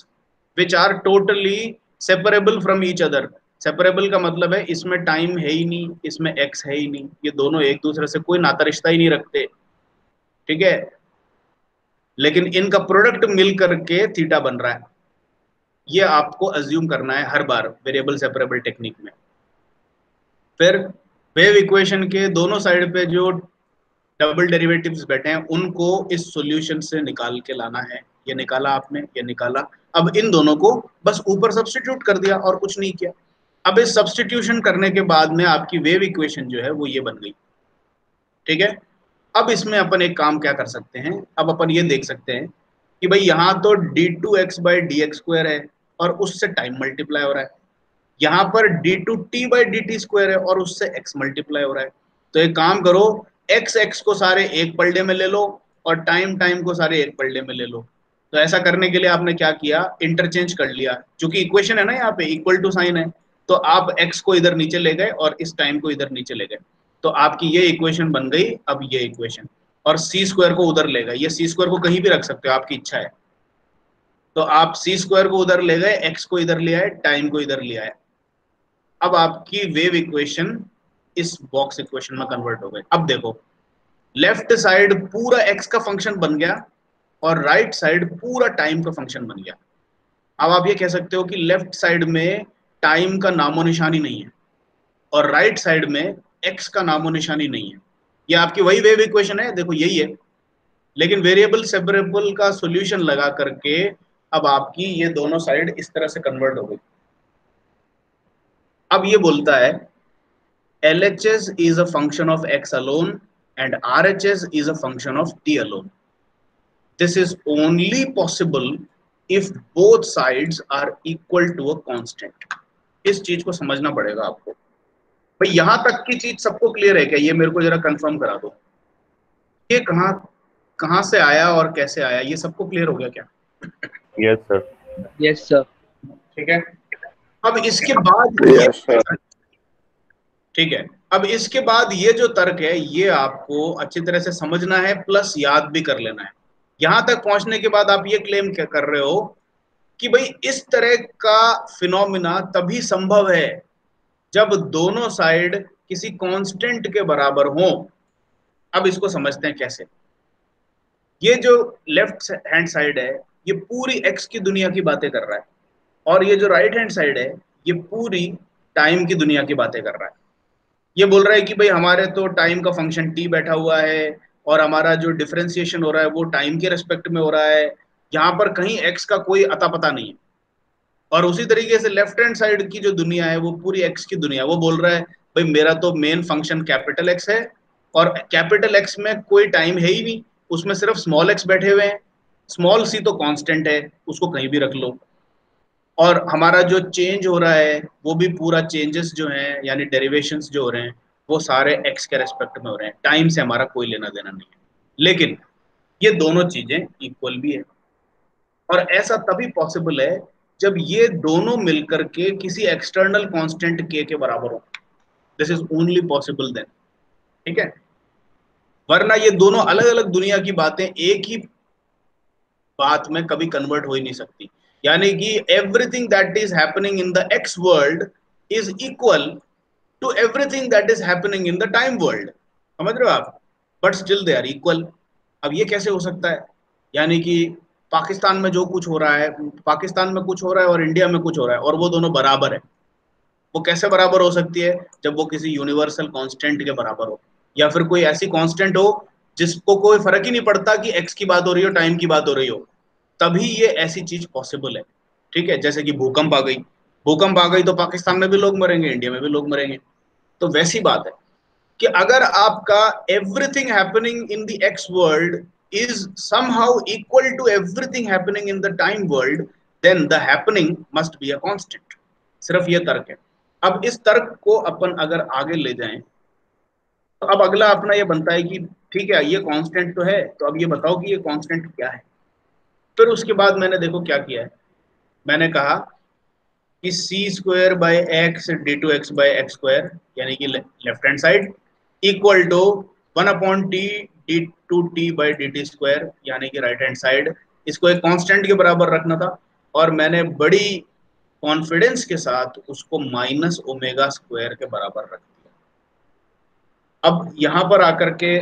which are totally separable from each other। Separable का मतलब है इसमें टाइम है ही नहीं, इसमें x है ही नहीं, ये दोनों एक दूसरे से कोई नाता रिश्ता ही नहीं रखते। ठीक है, लेकिन इनका प्रोडक्ट मिल करके थीटा बन रहा है, ये आपको अज्यूम करना है हर बार वेरिएबल सेपरेबल टेक्निक में। फिर वेव इक्वेशन के दोनों साइड पे जो डबल डेरिवेटिव्स बैठे हैं उनको इस सॉल्यूशन से निकाल के लाना है। ये निकाला आपने, ये निकाला, अब इन दोनों को बस ऊपर सब्स्टिट्यूट कर दिया और कुछ नहीं किया। अब इस सब्स्टिट्यूशन करने के बाद में आपकी वेव इक्वेशन जो है वो ये बन गई। ठीक है, अब इसमें अपन एक काम क्या कर सकते हैं, अब अपन ये देख सकते हैं कि भाई यहाँ तो d2x by D X square है और उससे टाइम मल्टीप्लाई हो रहा है, यहाँ पर d2t by D T square है और उससे x मल्टीप्लाई हो रहा है। तो एक काम करो, x को सारे एक पलड़े में ले लो और टाइम को सारे एक पलड़े में ले लो। तो ऐसा करने के लिए आपने क्या किया, इंटरचेंज कर लिया, क्योंकि इक्वेशन है ना यहाँ पे इक्वल टू साइन है, तो आप x को इधर नीचे ले गए और इस टाइम को इधर नीचे ले गए, तो आपकी ये इक्वेशन बन गई। अब ये इक्वेशन और सी स्क्वायर को उधर ले गए, ये सी स्क्वायर को कहीं भी रख सकते हो, आपकी इच्छा है। तो आप सी स्क्वायर को उधर ले गए, एक्स को इधर ले आए, टाइम को इधर ले आए। अब आपकी वेव इक्वेशन इस बॉक्स इक्वेशन में कन्वर्ट हो गई। अब देखो लेफ्ट साइड पूरा एक्स का फंक्शन बन गया और राइट साइड पूरा टाइम का फंक्शन बन गया। अब आप ये कह सकते हो कि लेफ्ट साइड में टाइम का नामो निशान ही नहीं है और राइट साइड में एक्स का नामो निशानी नहीं है। ये आपकी वही वेव इक्वेशन है, देखो यही है, लेकिन वेरिएबल सेपरेबल का सॉल्यूशन लगा करके अब आपकी ये दोनों साइड इस तरह से कन्वर्ट हो गई। अब ये बोलता है LHS is a function of x alone and RHS is a function of t alone. This is only possible if both sides are equal to a constant. इस चीज को समझना पड़ेगा आपको। भाई यहां तक की चीज सबको क्लियर है क्या? ये मेरे को जरा कंफर्म करा दो, ये कहां से आया और कैसे आया, ये सबको क्लियर हो गया क्या? Yes sir. Yes sir. ठीक है, अब इसके बाद यस सर। ठीक है, अब इसके बाद ये जो तर्क है ये आपको अच्छी तरह से समझना है प्लस याद भी कर लेना है। यहां तक पहुंचने के बाद आप ये क्लेम क्या कर रहे हो कि भाई इस तरह का फिनोमिना तभी संभव है जब दोनों साइड किसी कांस्टेंट के बराबर हो। अब इसको समझते हैं कैसे। ये जो लेफ्ट हैंड साइड है ये पूरी एक्स की दुनिया की बातें कर रहा है, और ये जो राइट हैंड साइड है ये पूरी टाइम की दुनिया की बातें कर रहा है। ये बोल रहा है कि भाई हमारे तो टाइम का फंक्शन t बैठा हुआ है और हमारा जो डिफरेंशिएशन हो रहा है वो टाइम के रेस्पेक्ट में हो रहा है, यहाँ पर कहीं x का कोई अता पता नहीं है। और उसी तरीके से लेफ्ट हैंड साइड की जो दुनिया है वो पूरी x की दुनिया, वो बोल रहा है भाई मेरा तो मेन फंक्शन कैपिटल x है और कैपिटल x में कोई टाइम है ही नहीं, उसमें सिर्फ स्मॉल x बैठे हुए हैं, स्मॉल c तो कांस्टेंट है उसको कहीं भी रख लो, और हमारा जो चेंज हो रहा है वो भी पूरा चेंजेस जो हैं यानी डेरिवेशंस जो हो रहे हैं वो सारे x के रेस्पेक्ट में हो रहे हैं, टाइम से हमारा कोई लेना देना नहीं है। लेकिन ये दोनों चीजें इक्वल भी है, और ऐसा तभी पॉसिबल है जब ये दोनों मिलकर के किसी एक्सटर्नल कांस्टेंट k के बराबर हो। This is only possible then, ठीक है, वरना ये दोनों अलग अलग दुनिया की बातें एक ही बात में कभी कन्वर्ट हो ही नहीं सकती। यानी कि everything that is happening in the X world is equal to everything that is happening in the time world, समझ रहे हो आप, but still they are equal. अब ये कैसे हो सकता है? यानी कि पाकिस्तान में जो कुछ हो रहा है, पाकिस्तान में कुछ हो रहा है और इंडिया में कुछ हो रहा है और वो दोनों बराबर है, वो कैसे बराबर हो सकती है? जब वो किसी यूनिवर्सल कांस्टेंट के बराबर हो, या फिर कोई ऐसी कांस्टेंट हो जिसको कोई फर्क ही नहीं पड़ता कि एक्स की बात हो रही हो टाइम की बात हो रही हो, तभी ये ऐसी चीज पॉसिबल है। ठीक है, जैसे कि भूकंप आ गई, भूकंप आ गई तो पाकिस्तान में भी लोग मरेंगे, इंडिया में भी लोग मरेंगे। तो वैसी बात है कि अगर आपका everything happening in the X world is somehow equal to everything happening in the time world, then the happening must be a constant। सिर्फ ये तर्क है। अब इस तर्क को अपन अगर आगे ले जाएं तो अब अगला अपना ये बनता है कि ठीक है ये कांस्टेंट तो है, तो अब ये बताओ कि ये कांस्टेंट क्या है। फिर उसके बाद मैंने देखो क्या किया है, मैंने कहा कि C square by x d two x by x square यानी कि left hand side equal to 1/t d two T by D T square यानी कि राइट हैंड साइड, इसको एक कांस्टेंट के बराबर रखना था, और मैंने बड़ी कॉन्फिडेंस के साथ उसको माइनस ओमेगा स्क्वायर के बराबर रख दिया। अब यहाँ पर आकर के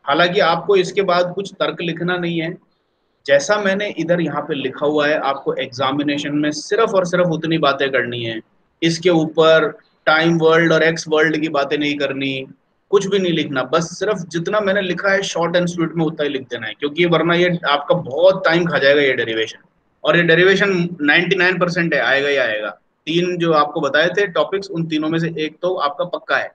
हालांकि आपको इसके बाद कुछ तर्क लिखना नहीं है, जैसा मैंने इधर यहाँ पे लिखा हुआ है आपको एग्जामिनेशन में सिर्फ और सिर्फ उतनी बातें करनी है, इसके ऊपर टाइम वर्ल्ड और एक्स वर्ल्ड की बातें नहीं करनी, कुछ भी नहीं लिखना, बस सिर्फ जितना मैंने लिखा है शॉर्ट एंड स्वीट में उतना ही लिख देना है, क्योंकि वरना ये आपका बहुत टाइम खा जाएगा ये डेरिवेशन, और ये डेरिवेशन 99% है, आएगा ही आएगा। तीन जो आपको बताए थे टॉपिक्स उन तीनों में से एक तो आपका पक्का है,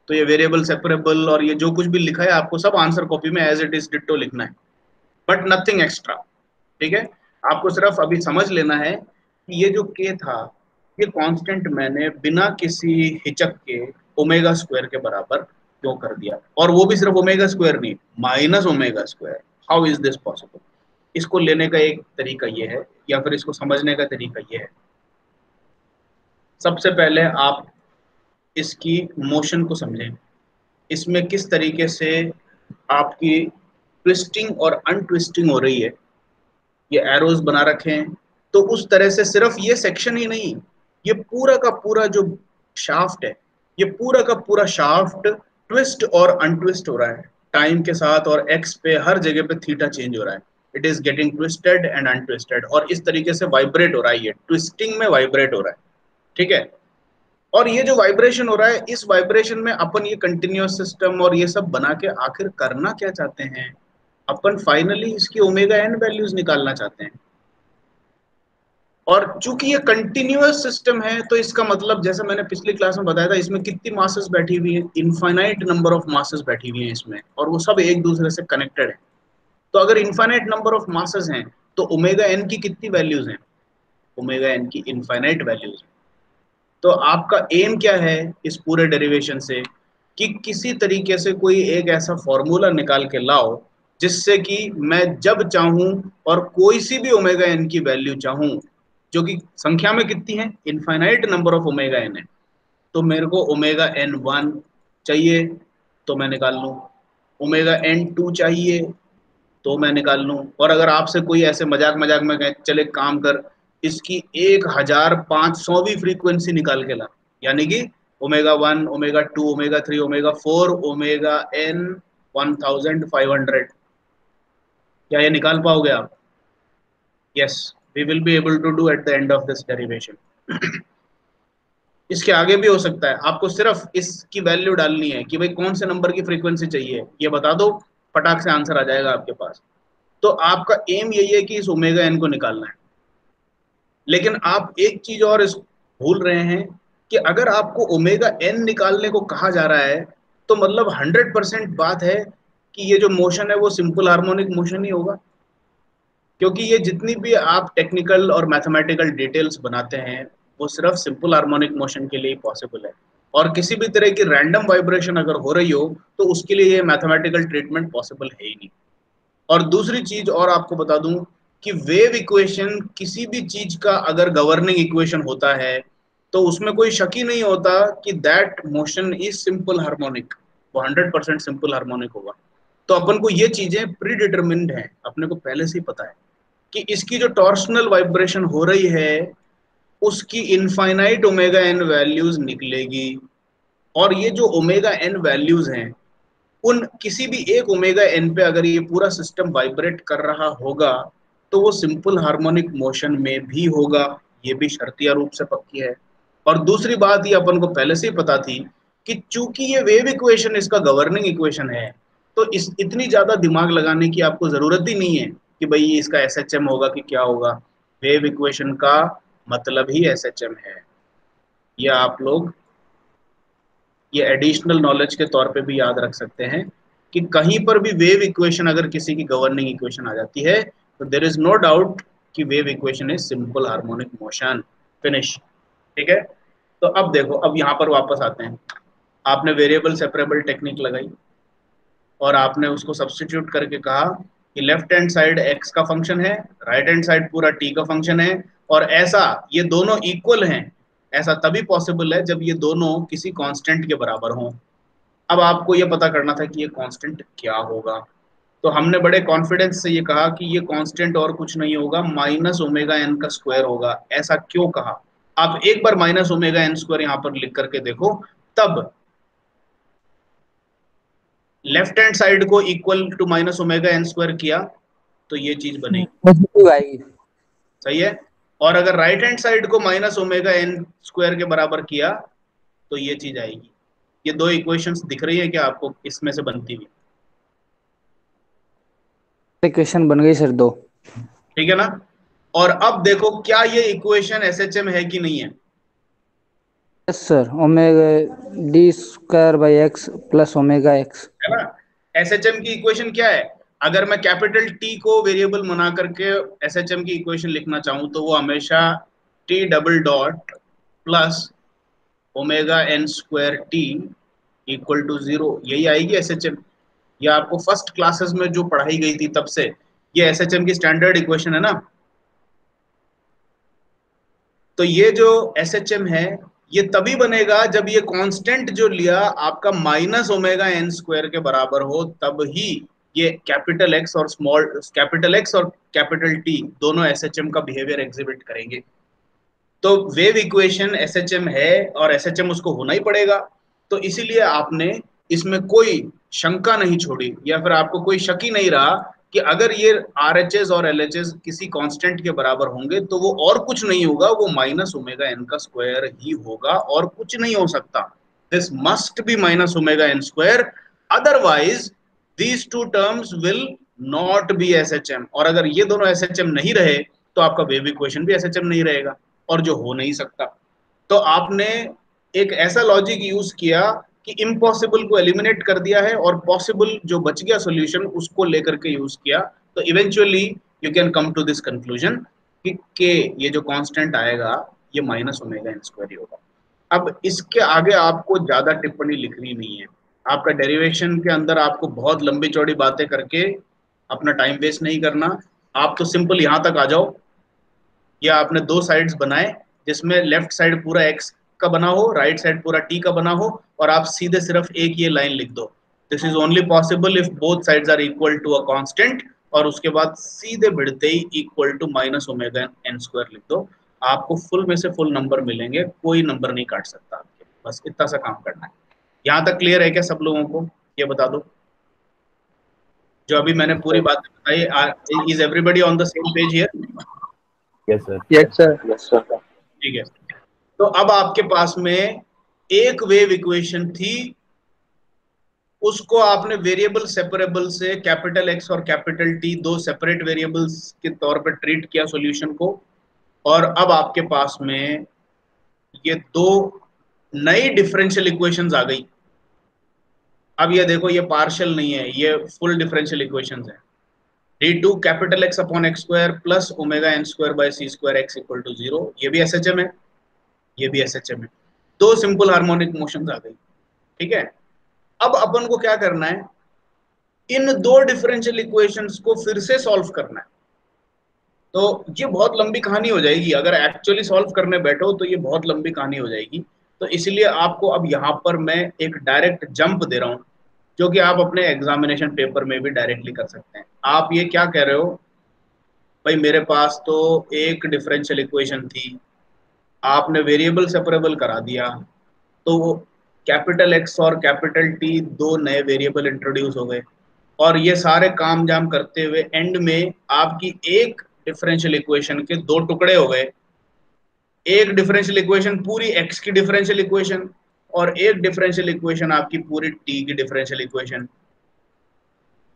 तो ये वेरिएबल सेपरेबल और ये जो कुछ भी लिखा है आपको सब आंसर कॉपी में एज इट इज डिट्टो लिखना है, बट नथिंग एक्स्ट्रा। ठीक है, आपको सिर्फ अभी समझ लेना है कि ये जो k था ये कांस्टेंट मैंने बिना किसी हिचक के ओमेगा स्क्वायर के बराबर क्यों कर दिया, और वो भी सिर्फ ओमेगा स्क्वायर नहीं minus omega square. How is this possible? इसको लेने का एक तरीका ये है, या फिर इसको समझने का तरीका ये है, सबसे पहले आप इसकी मोशन को समझें, इसमें किस तरीके से आपकी ट्विस्टिंग और अनट्विस्टिंग हो रही है, ये एरोज बना रखे हैं, तो उस तरह से सिर्फ ये सेक्शन ही नहीं, ये पूरा का पूरा जो शाफ्ट है, ये पूरा का पूरा शाफ्ट ट्विस्ट और अनट्विस्ट हो रहा है टाइम के साथ, और एक्स पे हर जगह पे थीटा चेंज हो रहा है, it is getting twisted and untwisted, और इस तरीके से वाइब्रेट हो रहा है, ये ट्विस्टिंग में वाइब्रेट हो रहा है। ठीक है, और ये जो वाइब्रेशन हो रहा है, इस वाइब्रेशन में अपन ये कंटिन्यूअस सिस्टम और ये सब बना के आखिर करना क्या चाहते हैं? अपन फाइनली इसकी ओमेगा एन वैल्यूज निकालना चाहते हैं। और चूंकि ये कंटिन्यूअस सिस्टम है, तो इसका मतलब जैसे मैंने पिछली क्लास में बताया था, इसमें कितनी मासेस बैठी हुई है, इनफाइनाइट नंबर ऑफ मासेस बैठी हुई है इसमें, और वो सब एक दूसरे से कनेक्टेड है। तो अगर इनफाइनाइट नंबर ऑफ मासेस हैं, तो ओमेगा एन की कितनी वैल्यूज हैं? ओमेगा एन की इनफाइनाइट वैल्यूज। तो आपका एम क्या है इस पूरे डेरिवेशन से, कि किसी तरीके से कोई एक ऐसा फॉर्मूला निकाल के लाओ जिससे कि मैं जब चाहूं और कोई सी भी ओमेगा एन की वैल्यू चाहूं, जो कि संख्या में कितनी है, infinite number of omega N है, तो मेरे को ओमेगा एन 1 चाहिए तो मैं निकाल लूं, ओमेगा एन 2 चाहिए तो मैं निकाल लूं। और अगर आपसे कोई ऐसे मजाक मजाक में कहे चले काम कर, इसकी 1500वीं फ्रीक्वेंसी निकाल के ला, यानी कि omega 1, omega 2, omega 3, omega 4, omega N 1500, क्या ये निकाल पाओगे आप? Yes, we will be able to do at the end of this derivation. इसके आगे भी हो सकता है, आपको सिर्फ इसकी वैल्यू डालनी है कि भाई कौन से नंबर की फ्रीक्वेंसी चाहिए, ये बता दो, फटाक से आंसर आ जाएगा आपके पास। तो आपका एम यही है कि इस ओमेगा एन को निकालना है। लेकिन आप एक चीज और इस भूल रहे हैं कि अगर आपको ओमेगा एन निकालने को कहा जा रहा है, तो मतलब 100% बात है कि ये जो मोशन है वो सिंपल हार्मोनिक मोशन ही होगा, क्योंकि ये जितनी भी आप टेक्निकल और मैथमेटिकल डिटेल्स बनाते हैं वो सिर्फ सिंपल हार्मोनिक मोशन के लिए ही पॉसिबल है। और किसी भी तरह की रैंडम वाइब्रेशन अगर हो रही हो तो उसके लिए ये मैथमेटिकल ट्रीटमेंट पॉसिबल है ही नहीं। और दूसरी चीज और आपको बता दूं कि वेव इक्वेशन किसी भी चीज का अगर गवर्निंग इक्वेशन होता है तो उसमें कोई शक ही नहीं होता कि that motion is simple harmonic, वो 100% सिंपल हार्मोनिक होगा। तो अपन को ये चीजें प्री डिटरमिन्ड है, अपने को पहले से ही पता है कि इसकी जो टॉर्शनल वाइब्रेशन हो रही है उसकी इनफाइनाइट ओमेगा एन वैल्यूज निकलेगी। और ये जो ओमेगा एन वैल्यूज हैं, उन किसी भी एक ओमेगा एन पे अगर ये पूरा सिस्टम वाइब्रेट कर रहा होगा तो वो सिंपल हार्मोनिक मोशन में भी होगा, ये भी शर्तिया रूप से पक्की है। और दूसरी बात ये अपन को पहले से ही पता थी कि चूंकि ये वेव इक्वेशन इसका गवर्निंग इक्वेशन है, तो इस इतनी ज्यादा दिमाग लगाने की आपको जरूरत ही नहीं है कि भाई ये इसका एसएचएम होगा कि क्या होगा। वेव इक्वेशन का मतलब ही एसएचएम है। ये आप लोग ये एडिशनल नॉलेज के तौर पे भी याद रख सकते हैं कि कहीं पर भी वेव इक्वेशन अगर किसी की गवर्निंग इक्वेशन आ जाती है तो देयर इज नो डाउट कि wave equation is simple harmonic motion. Finish. ठीक है, तो अब देखो, अब यहाँ पर वापस आते हैं। आपने वेरिएबल सेपरेबल टेक्निक लगाई और आपने उसको सब्स्टिट्यूट करके कहा कि लेफ्ट हैंड साइड एक्स का फंक्शन है, राइट हैंड साइड पूरा टी का फंक्शन है, और ऐसा ये दोनों इक्वल हैं, ऐसा तभी पॉसिबल है जब ये दोनों किसी कांस्टेंट के बराबर हों। अब आपको ये पता करना था कि ये कांस्टेंट क्या होगा, तो हमने बड़े कॉन्फिडेंस से ये कहा कि ये कांस्टेंट और कुछ नहीं होगा, माइनस ओमेगा एन का स्क्वायर होगा। ऐसा क्यों कहा? आप एक बार माइनस ओमेगा एन स्क्वायर यहाँ पर लिख करके देखो, तब लेफ्ट हैंड साइड को equal to minus omega N square किया तो ये चीज बनेगी, पॉजिटिव आएगी। सही है। और अगर राइट हैंड साइड को माइनस ओमेगा एन स्क्वायर के बराबर किया तो ये चीज आएगी। ये दो इक्वेशंस दिख रही है क्या आपको इसमें से बनती हुई? इक्वेशन बन गई सर दो। ठीक है ना। और अब देखो क्या ये इक्वेशन एसएचएम है कि नहीं है? Yes sir, omega D square by x plus omega x, है ना। एसएचएम की इक्वेशन क्या है? अगर मैं कैपिटल टी को वेरिएबल बना करके एसएचएम की इक्वेशन लिखना चाहूं तो वो हमेशा T double dot plus omega N square T equal to 0, यही आएगी एसएचएम। ये आपको फर्स्ट क्लासेस में जो पढ़ाई गई थी तब से ये एसएचएम की स्टैंडर्ड इक्वेशन है ना। तो ये जो एसएचएम है ये तभी बनेगा जब ये कांस्टेंट जो लिया आपका माइनस ओमेगा एन स्क्वायर के बराबर हो, तब ही ये कैपिटल एक्स और कैपिटल टी दोनों एसएचएम का बिहेवियर एग्जिबिट करेंगे। तो वेव इक्वेशन एसएचएम है और एसएचएम उसको होना ही पड़ेगा। तो इसीलिए आपने इसमें कोई शंका नहीं छोड़ी या फिर आपको कोई शक ही नहीं रहा कि अगर ये RHS और LHS किसी कांस्टेंट के बराबर होंगे तो वो और कुछ नहीं होगा, वो माइनस ओमेगा एन का स्क्वायर ही होगा और कुछ नहीं हो सकता। This must be minus omega N square, otherwise these two terms will not be SHM। और अगर ये दोनों SHM नहीं रहे तो आपका वेव इक्वेशन भी SHM नहीं रहेगा, और जो हो नहीं सकता। तो आपने एक ऐसा लॉजिक यूज किया कि इम्पॉसिबल को एलिमिनेट कर दिया है और पॉसिबल जो बच गया सॉल्यूशन उसको लेकर के यूज किया। तो eventually you can come to this conclusion कि के ये जो कांस्टेंट आएगा ये माइनस ओमेगा एन स्क्वायर ही होगा। अब इसके आगे आपको ज्यादा टिप्पणी लिखनी नहीं है। आपका डेरिवेशन के अंदर आपको बहुत लंबी चौड़ी बातें करके अपना टाइम वेस्ट नहीं करना। आप तो सिंपल यहां तक आ जाओ, या आपने दो साइड्स बनाए जिसमें लेफ्ट साइड पूरा x का बना हो, राइट साइड पूरा t का बना हो, और आप सीधे सिर्फ एक ये लाइन लिख दो, this is only possible if both sides are equal to a constant, और उसके बाद सीधे बढ़ते ही equal to minus omega N square लिख दो। आपको फुल में से फुल नंबर मिलेंगे, कोई नंबर नहीं काट सकता आपके। बस इतना सा काम करना है। यहाँ तक क्लियर है क्या सब लोगों को? ये बता दो जो अभी मैंने पूरी बात बताई। Is everybody on the same page here? Yes sir. Yes sir. ठीक है। तो अब आपके पास में एक वेव इक्वेशन थी, उसको आपने वेरिएबल सेपरेबल से कैपिटल एक्स और कैपिटल टी दो सेपरेट वेरिएबल्स के तौर पर ट्रीट किया सॉल्यूशन को। और अब आपके पास में ये दो नई डिफरेंशियल इक्वेशंस आ गई। अब ये देखो, ये पार्शियल नहीं है, ये फुल डिफरेंशियल इक्वेशंस है। d2 capital x upon X square plus omega N square by C square X equal to 0। ये भी SHM है, ये भी SHM है। दो सिंपल हार्मोनिक मोशंस आ गई। ठीक है। अब अपन को क्या करना है, इन दो डिफरेंशियल इक्वेशंस को फिर से सॉल्व करना है। तो ये बहुत लंबी कहानी हो जाएगी, अगर एक्चुअली सॉल्व करने बैठो तो ये बहुत लंबी कहानी हो जाएगी। तो इसलिए आपको अब यहाँ पर मैं एक डायरेक्ट जंप दे रहा हूँ, जो कि आप अपने एग्जामिनेशन पेपर में भी डायरेक्टली कर सकते हैं। आप ये क्या कह रहे हो, भाई मेरे पास तो एक डिफरेंशियल इक्वेशन थी, आपने वेरिएबल सेपरेबल करा दिया, तो कैपिटल एक्स और कैपिटल टी दो नए वेरिएबल इंट्रोड्यूस हो गए, और ये सारे काम जाम करते हुए एंड में आपकी एक डिफरेंशियल इक्वेशन के दो टुकड़े हो गए। एक डिफरेंशियल इक्वेशन पूरी x की डिफरेंशियल इक्वेशन, और एक डिफरेंशियल इक्वेशन आपकी पूरी t की डिफरेंशियल इक्वेशन।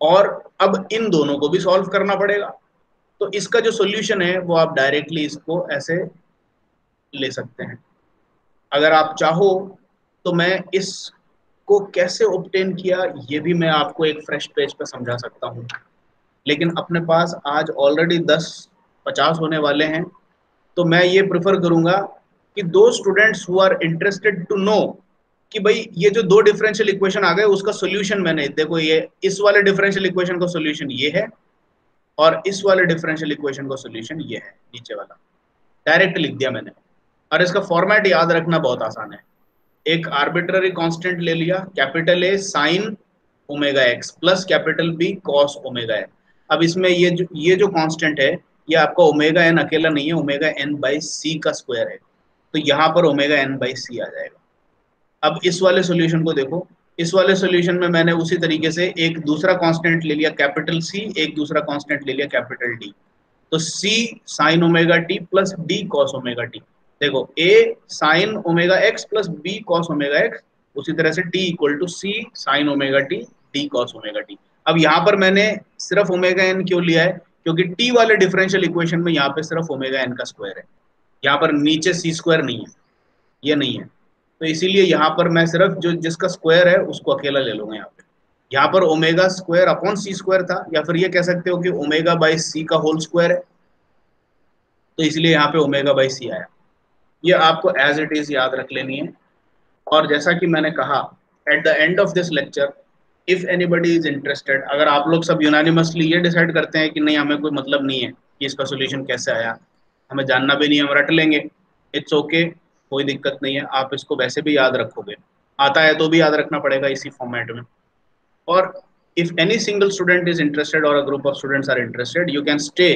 और अब इन दोनों को भी सॉल्व करना पड़ेगा। तो इसका जो सॉल्यूशन है वो आप डायरेक्टली इसको ऐसे ले सकते हैं। अगर आप चाहो तो मैं इसको कैसे ऑब्टेन किया ये भी मैं आपको एक फ्रेश पेज पर समझा सकता हूँ, लेकिन अपने पास आज ऑलरेडी 10-50 होने वाले हैं, तो मैं ये प्रेफर करूंगा कि दो students who are interested to know कि भाई ये जो दो डिफरेंशियल इक्वेशन आ गए उसका सॉल्यूशन मैंने देखो, ये इस वाले डिफरेंशियल इक्वेशन का सॉल्यूशन ये है और इस वाले डिफरेंशियल इक्वेशन का सॉल्यूशन ये है, नीचे वाला डायरेक्ट लिख दिया मैंने। और इसका फॉर्मेट याद रखना बहुत आसान है। एक आर्बिट्ररी कांस्टेंट ले लिया, capital A sine omega x plus capital B cos omega X. अब इसमें ये जो कांस्टेंट है ये आपका ओमेगा एन अकेला नहीं है, ओमेगा एन बाई सी का स्क्वायर है, तो यहाँ पर ओमेगा एन बाई सी आ जाएगा। अब इस वाले सॉल्यूशन को देखो, इस वाले सॉल्यूशन में मैंने उसी तरीके से एक दूसरा कांस्टेंट ले लिया कैपिटल सी, एक दूसरा कांस्टेंट ले लिया कैपिटल डी, तो C sine omega t plus D cos omega t. देखो a sine omega x plus b cos omega x, उसी तरह से t equal to c sine omega t d cos omega t. अब यहाँ पर मैंने सिर्फ ओमेगा n क्यों लिया है, क्योंकि t वाले डिफरेंशियल इक्वेशन में यहाँ पे सिर्फ ओमेगा n का स्क्वायर है, यहाँ पर नीचे c स्क्वायर नहीं है, ये नहीं है, तो इसीलिए यहाँ पर मैं सिर्फ जो जिसका स्क्वायर है उसको अकेला ले लूंगा। यहाँ पे यहाँ पर ओमेगा स्क्वायर अपॉन सी स्क्वायर था, या फिर ये कह सकते हो कि ओमेगा बाई सी का होल स्क्वायर है, तो इसलिए यहाँ पे ओमेगा बाई सी आया। ये आपको एज इट इज याद रख लेनी है। और जैसा कि मैंने कहा eight the end of this lecture if anybody is interested, अगर आप लोग सब यूनानिमसली ये डिसाइड करते हैं कि नहीं हमें कोई मतलब नहीं है कि इसका सोल्यूशन कैसे आया, हमें जानना भी नहीं है, हम रट लेंगे, इट्स ओके, कोई दिक्कत नहीं है, आप इसको वैसे भी याद रखोगे, आता है तो भी याद रखना पड़ेगा इसी फॉर्मेट में। और if any single student is interested और a group of students are interested, you can stay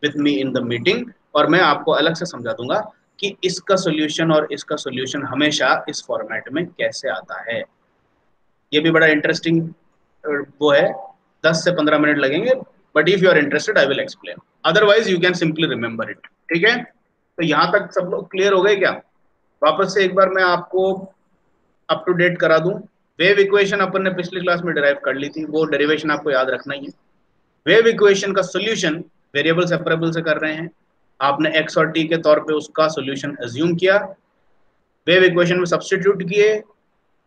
with me in the meeting, और मैं आपको अलग से समझा दूंगा कि इसका सॉल्यूशन और इसका सॉल्यूशन हमेशा इस फॉर्मेट में कैसे आता है। ये भी बड़ा इंटरेस्टिंग वो है, 10 से 15 मिनट लगेंगे, but if you are interested I will explain, otherwise you can simply remember it. ठीक है, तो यहां तक सब लोग क्लियर हो गए क्या? वापस से एक बार मैं आपको अप टू डेट करा दूं। वेव इक्वेशन अपन ने पिछली क्लास में डिराइव कर ली थी, वो डेरिवेशन आपको याद रखना ही है। वेव इक्वेशन का सॉल्यूशन वेरिएबल सेपरेबल से कर रहे हैं, आपने x और t के तौर पे उसका सॉल्यूशन अज्यूम किया, वेव इक्वेशन में सब्स्टिट्यूट किए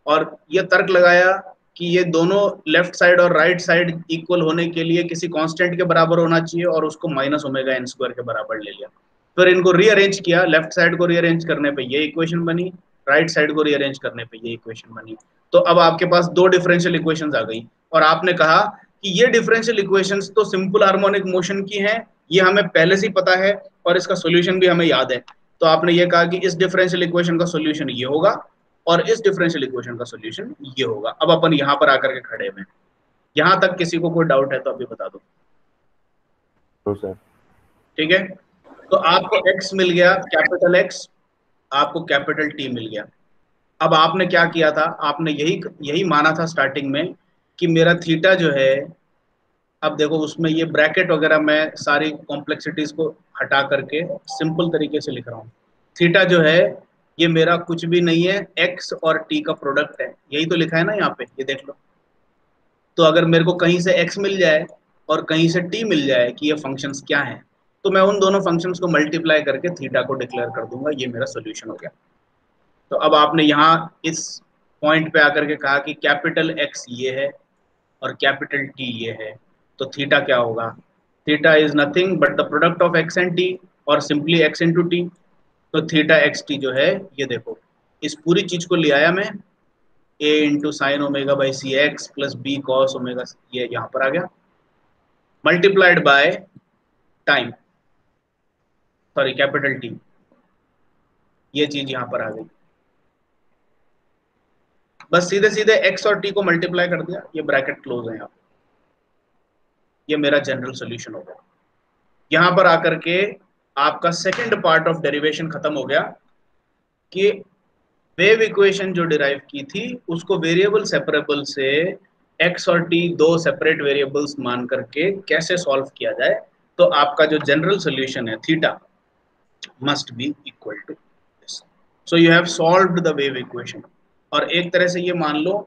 और ये तर्क लगाया कि ये दोनों लेफ्ट साइड और राइट साइड इक्वल होने के लिए किसी कांस्टेंट के बराबर होना चाहिए और उसको माइनस ओमेगा एन स्क्वायर के बराबर ले लिया। फिर इनको रीअरेंज किया, लेफ्ट साइड को रीअरेंज करने पे ये इक्वेशन बनी, राइट साइड को रीअरेंज करने पे ये इक्वेशन बनी। तो अब आपके पास दो डिफरेंशियल इक्वेशंस आ गई और आपने कहा कि ये डिफरेंशियल इक्वेशंस तो सिंपल हार्मोनिक मोशन की हैं, ये हमें पहले से ही पता है और इसका सॉल्यूशन भी हमें याद है। तो आपने ये कहा कि इस डिफरेंशियल इक्वेशन का सॉल्यूशन ये होगा और इस डिफरेंशियल इक्वेशन का सॉल्यूशन ये होगा। अब अपन यहां पर आकर के खड़े हैं, यहां तक किसी को कोई डाउट है तो अभी बता दो। No sir. ठीक है, तो आपको x मिल गया कैपिटल X, आपको कैपिटल T मिल गया। अब आपने क्या किया था, आपने यही माना था स्टार्टिंग में कि मेरा थीटा जो है, अब देखो उसमें ये ब्रैकेट वगैरह मैं सारी कॉम्प्लेक्सिटीज को हटा करके सिंपल तरीके से लिख रहा हूँ। थीटा जो है ये मेरा कुछ भी नहीं है, x और t का प्रोडक्ट है, यही तो लिखा है ना यहाँ पे, ये देख लो। तो अगर मेरे को कहीं से x मिल जाए और कहीं से t मिल जाए कि ये फंक्शंस क्या हैं, तो मैं उन दोनों फंक्शंस को मल्टीप्लाई करके थीटा को डिक्लेयर कर दूंगा, ये मेरा सोल्यूशन हो गया। तो अब आपने यहाँ इस पॉइंट पे आकर के कहा कि कैपिटल X ये है और कैपिटल T ये है, तो थीटा क्या होगा? Theta is nothing but the product of x and t और सिंपली x इंटू टी। तो थीटा एक्स टी जो है, ये देखो इस पूरी चीज को ले आया मैं, a into sine omega by C X plus B cos omega, ये यहाँ पर आ गया, multiplied by time, sorry capital T, ये चीज यहाँ पर आ गई। बस सीधे सीधे x और t को मल्टीप्लाई कर दिया, ये ब्रैकेट क्लोज है यहाँ, ये मेरा जनरल सोल्यूशन हो गया। यहाँ पर आकर के आपका सेकंड पार्ट ऑफ डेरिवेशन खत्म हो गया कि वेव इक्वेशन जो डिराइव की थी उसको वेरिएबल सेपरेबल से x और t दो सेपरेट वेरिएबल्स मान करके कैसे सॉल्व किया जाए। तो आपका जो जनरल सोल्यूशन है theta must be equal to this. So you have solved the wave equation. और एक तरह से ये मान लो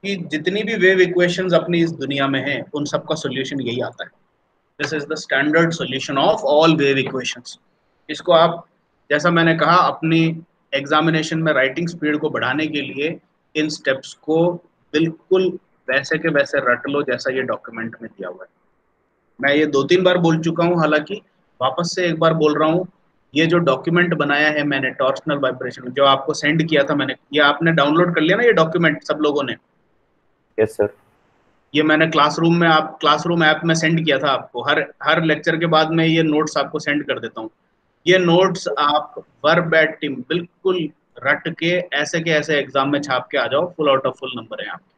कि जितनी भी वेव इक्वेशंस अपनी इस दुनिया में हैं उन सबका सोल्यूशन यही आता है। This is the standard solution of all wave equations. इसको आप, जैसा मैंने कहा, अपनी एग्जामिनेशन में राइटिंग स्पीड को बढ़ाने के लिए इन स्टेप्स को बिल्कुल वैसे के वैसे रट लो जैसा ये डॉक्यूमेंट में दिया हुआ है। मैं ये 2-3 बार बोल चुका हूँ, हालांकि वापस से एक बार बोल रहा हूँ। ये जो डॉक्यूमेंट बनाया है मैंने टॉर्सनल वाइब्रेशन, जो आपको सेंड किया था मैंने, ये आपने डाउनलोड कर लिया ना ये डॉक्यूमेंट सब लोगों ने? Yes sir. ये मैंने क्लासरूम में, आप क्लासरूम ऐप में सेंड किया था आपको। हर लेक्चर के बाद मैं ये नोट्स आपको सेंड कर देता हूँ। ये नोट्स आप वर्बैटिम बिल्कुल रट के ऐसे एग्जाम में छाप के आ जाओ, full out of full number है आपके।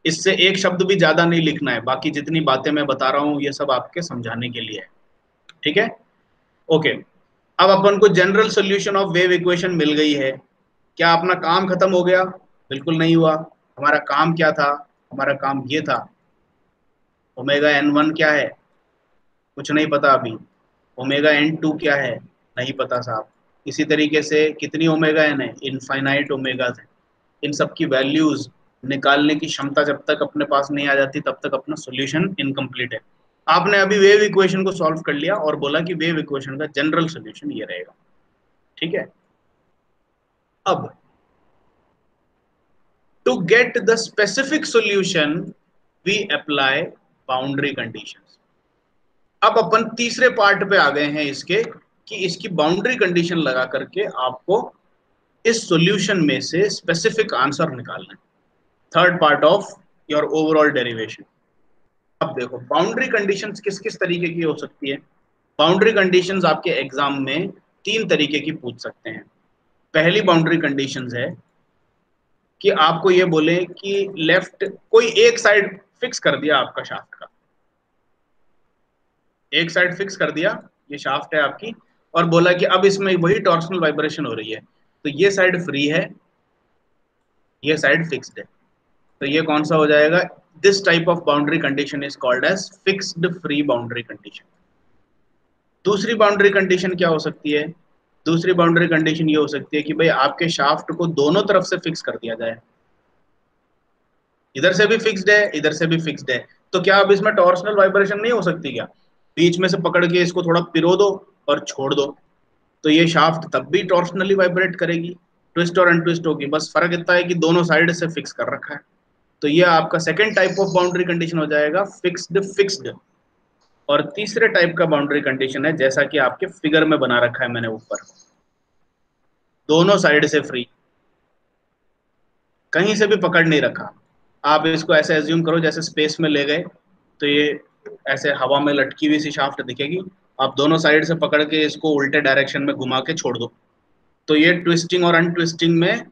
इससे एक शब्द भी ज्यादा नहीं लिखना है, बाकी जितनी बातें मैं बता रहा हूँ ये सब आपके समझाने के लिए है। ठीक है, ओके। अब अपन को general solution of wave equation मिल गई है। क्या अपना काम खत्म हो गया? बिल्कुल नहीं हुआ। हमारा काम क्या था? हमारा काम ये था, ओमेगा n1 क्या है? कुछ नहीं पता अभी। ओमेगा n2 क्या है? नहीं पता साहब। इसी तरीके से कितनी ओमेगा n है? इनफाइनाइट ओमेगा है। इन सब की वैल्यूज निकालने की क्षमता जब तक अपने पास नहीं आ जाती तब तक अपना सॉल्यूशन इनकम्प्लीट है। आपने अभी वेव इक्वेशन को सॉल्व कर लिया और बोला कि वेव इक्वेशन का जनरल सॉल्यूशन ये रहेगा। ठीक है, अब to get the specific solution we apply boundary conditions. अब अपन तीसरे पार्ट पे आ गए हैं इसके, कि इसकी बाउंड्री कंडीशन लगा करके आपको इस सॉल्यूशन में से स्पेसिफिक आंसर निकालना है। Third part of your overall derivation. अब देखो बाउंड्री कंडीशंस किस किस तरीके की हो सकती है। बाउंड्री कंडीशंस आपके एग्जाम में 3 तरीके की पूछ सकते हैं। पहली बाउंड्री कंडीशंस है कि आपको ये बोले कि लेफ्ट कोई एक साइड फिक्स कर दिया आपका शाफ्ट का, एक साइड फिक्स कर दिया, ये शाफ्ट है आपकी, और बोला कि अब इसमें वही टॉर्सनल वाइब्रेशन हो रही है, तो ये साइड फ्री है, ये साइड फिक्स्ड है। तो ये कौन सा हो जाएगा? this type of boundary condition is called as fixed free boundary condition. दूसरी बाउंड्री कंडीशन क्या हो सकती है? दूसरी बाउंड्री कंडीशन ये हो सकती है कि भाई आपके शाफ्ट को दोनों तरफ से फिक्स कर दिया जाए, इधर से भी फिक्स्ड है, इधर से भी फिक्स्ड है, तो क्या अब इसमें टॉर्सनल वाइब्रेशन नहीं हो सकती क्या? बीच में से पकड़ के इसको थोड़ा पिरो दो और छोड़ दो, तो ये शाफ्ट तब भी टॉर्सनली वाइब्रेट करेगी, ट्विस्ट और अनट्विस्ट होगी, बस फर्क इतना है कि दोनों साइड से फिक्स कर रखा है। तो ये आपका second type of boundary condition हो जाएगा, फिक्स्ड फिक्स्ड। और तीसरे टाइप का बाउंड्री कंडीशन है जैसा कि आपके फिगर में बना रखा है मैंने ऊपर, दोनों साइड से फ्री, कहीं से भी पकड़ नहीं रखा। आप इसको ऐसे एज्यूम करो जैसे स्पेस में ले गए तो ये ऐसे हवा में लटकी हुई सी शाफ्ट दिखेगी, आप दोनों साइड से पकड़ के इसको उल्टे डायरेक्शन में घुमा के छोड़ दो, तो ये ट्विस्टिंग और अनट्विस्टिंग में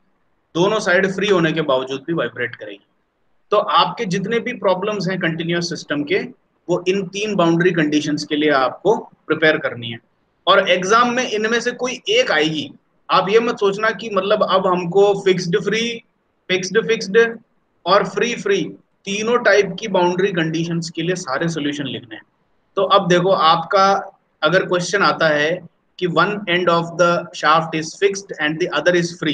दोनों साइड फ्री होने के बावजूद भी वाइब्रेट करेगी। तो आपके जितने भी प्रॉब्लम्स हैं कंटिन्यूअस सिस्टम के, वो इन तीन बाउंड्री कंडीशंस के लिए आपको प्रिपेयर करनी है, और एग्जाम में इनमें से कोई एक आएगी। आप ये मत सोचना कि मतलब अब हमको फिक्स्ड फ्री, फिक्स्ड फिक्स्ड और फ्री फ्री तीनों टाइप की बाउंड्री कंडीशंस के लिए सारे सॉल्यूशन लिखने हैं। तो अब देखो, आपका अगर क्वेश्चन आता है कि one end of the shaft is fixed and the other is free,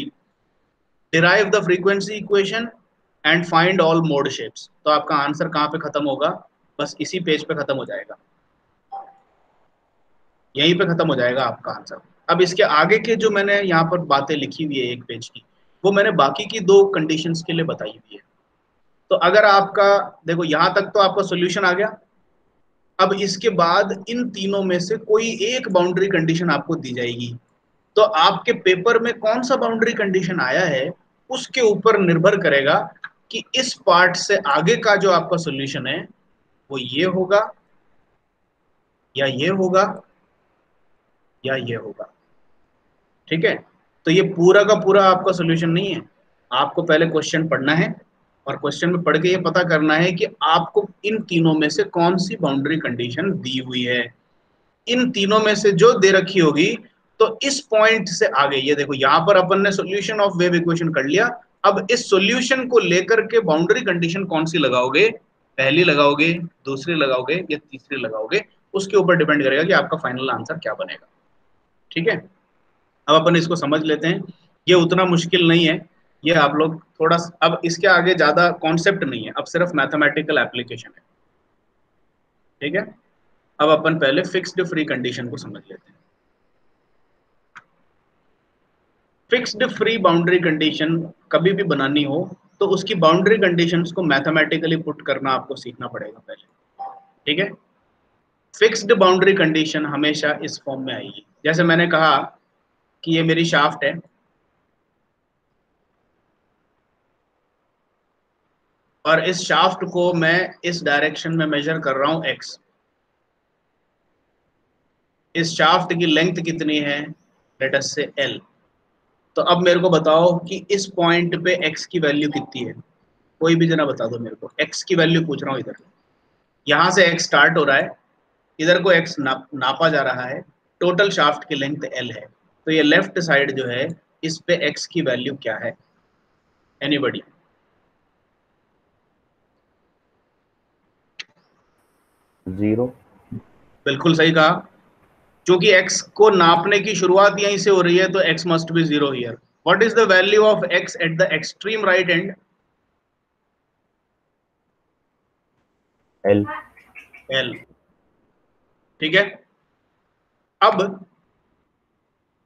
derive the frequency equation and find all mode shapes, तो आपका आंसर कहाँ पे खत्म होगा? बस इसी पेज पे खत्म हो जाएगा, यहीं पे खत्म हो जाएगा आपका आंसर। अब इसके आगे के जो मैंने यहाँ पर बातें लिखी हुई है एक पेज की, वो मैंने बाकी की दो कंडीशंस के लिए बताई हुई है। तो अगर आपका देखो यहाँ तक तो आपका सॉल्यूशन आ गया। अब इसके बाद इन तीनों में से कोई एक बाउंड्री कंडीशन आपको दी जाएगी, तो आपके पेपर में कौन सा बाउंड्री कंडीशन आया है उसके ऊपर निर्भर करेगा कि इस पार्ट से आगे का जो आपका सॉल्यूशन है वो ये होगा या ये होगा या ये होगा। ठीक है, तो ये पूरा का पूरा आपका सॉल्यूशन नहीं है, आपको पहले क्वेश्चन पढ़ना है और क्वेश्चन में पढ़ के ये पता करना है कि आपको इन तीनों में से कौन सी बाउंड्री कंडीशन दी हुई है। इन तीनों में से जो दे रखी होगी, तो इस पॉइंट से आगे, ये देखो यहाँ पर अपन ने सॉल्यूशन ऑफ वेव इक्वेशन कर लिया, अब इस सॉल्यूशन को लेकर के बाउंड्री कंडीशन कौन सी लगाओगे, पहली लगाओगे, दूसरी लगाओगे या तीसरी लगाओगे, उसके ऊपर डिपेंड करेगा कि आपका फाइनल आंसर क्या बनेगा। ठीक है, अब अपन इसको समझ लेते हैं, ये उतना मुश्किल नहीं है, ये आप लोग थोड़ा, अब इसके आगे ज्यादा कॉन्सेप्ट नहीं है, अब सिर्फ मैथमेटिकल एप्लीकेशन है। ठीक है, अब अपन पहले फिक्स्ड फ्री कंडीशन को समझ लेते हैं। फिक्स्ड फ्री बाउंड्री कंडीशन कभी भी बनानी हो तो उसकी बाउंड्री कंडीशंस को मैथमेटिकली पुट करना आपको सीखना पड़ेगा पहले। ठीक है, फिक्स्ड बाउंड्री कंडीशन हमेशा इस फॉर्म में आएगी, जैसे मैंने कहा कि ये मेरी शाफ्ट है और इस शाफ्ट को मैं इस डायरेक्शन में मेजर कर रहा हूं x। इस शाफ्ट की लेंथ कितनी है, लेट अस से l। तो अब मेरे को बताओ कि इस पॉइंट पे x की वैल्यू कितनी है, कोई भी जना बता दो मेरे को, x की वैल्यू पूछ रहा हूँ। इधर यहाँ से x स्टार्ट हो रहा है, इधर को x नापा जा रहा है, टोटल शाफ्ट की लेंथ l है, तो ये लेफ्ट साइड जो है इस पे x की वैल्यू क्या है? एनीबॉडी? जीरो। बिल्कुल सही कहा, क्योंकि x को नापने की शुरुआत यहीं से हो रही है, तो x must be zero here. What is the value of x at the extreme right and? L. l। ठीक है, अब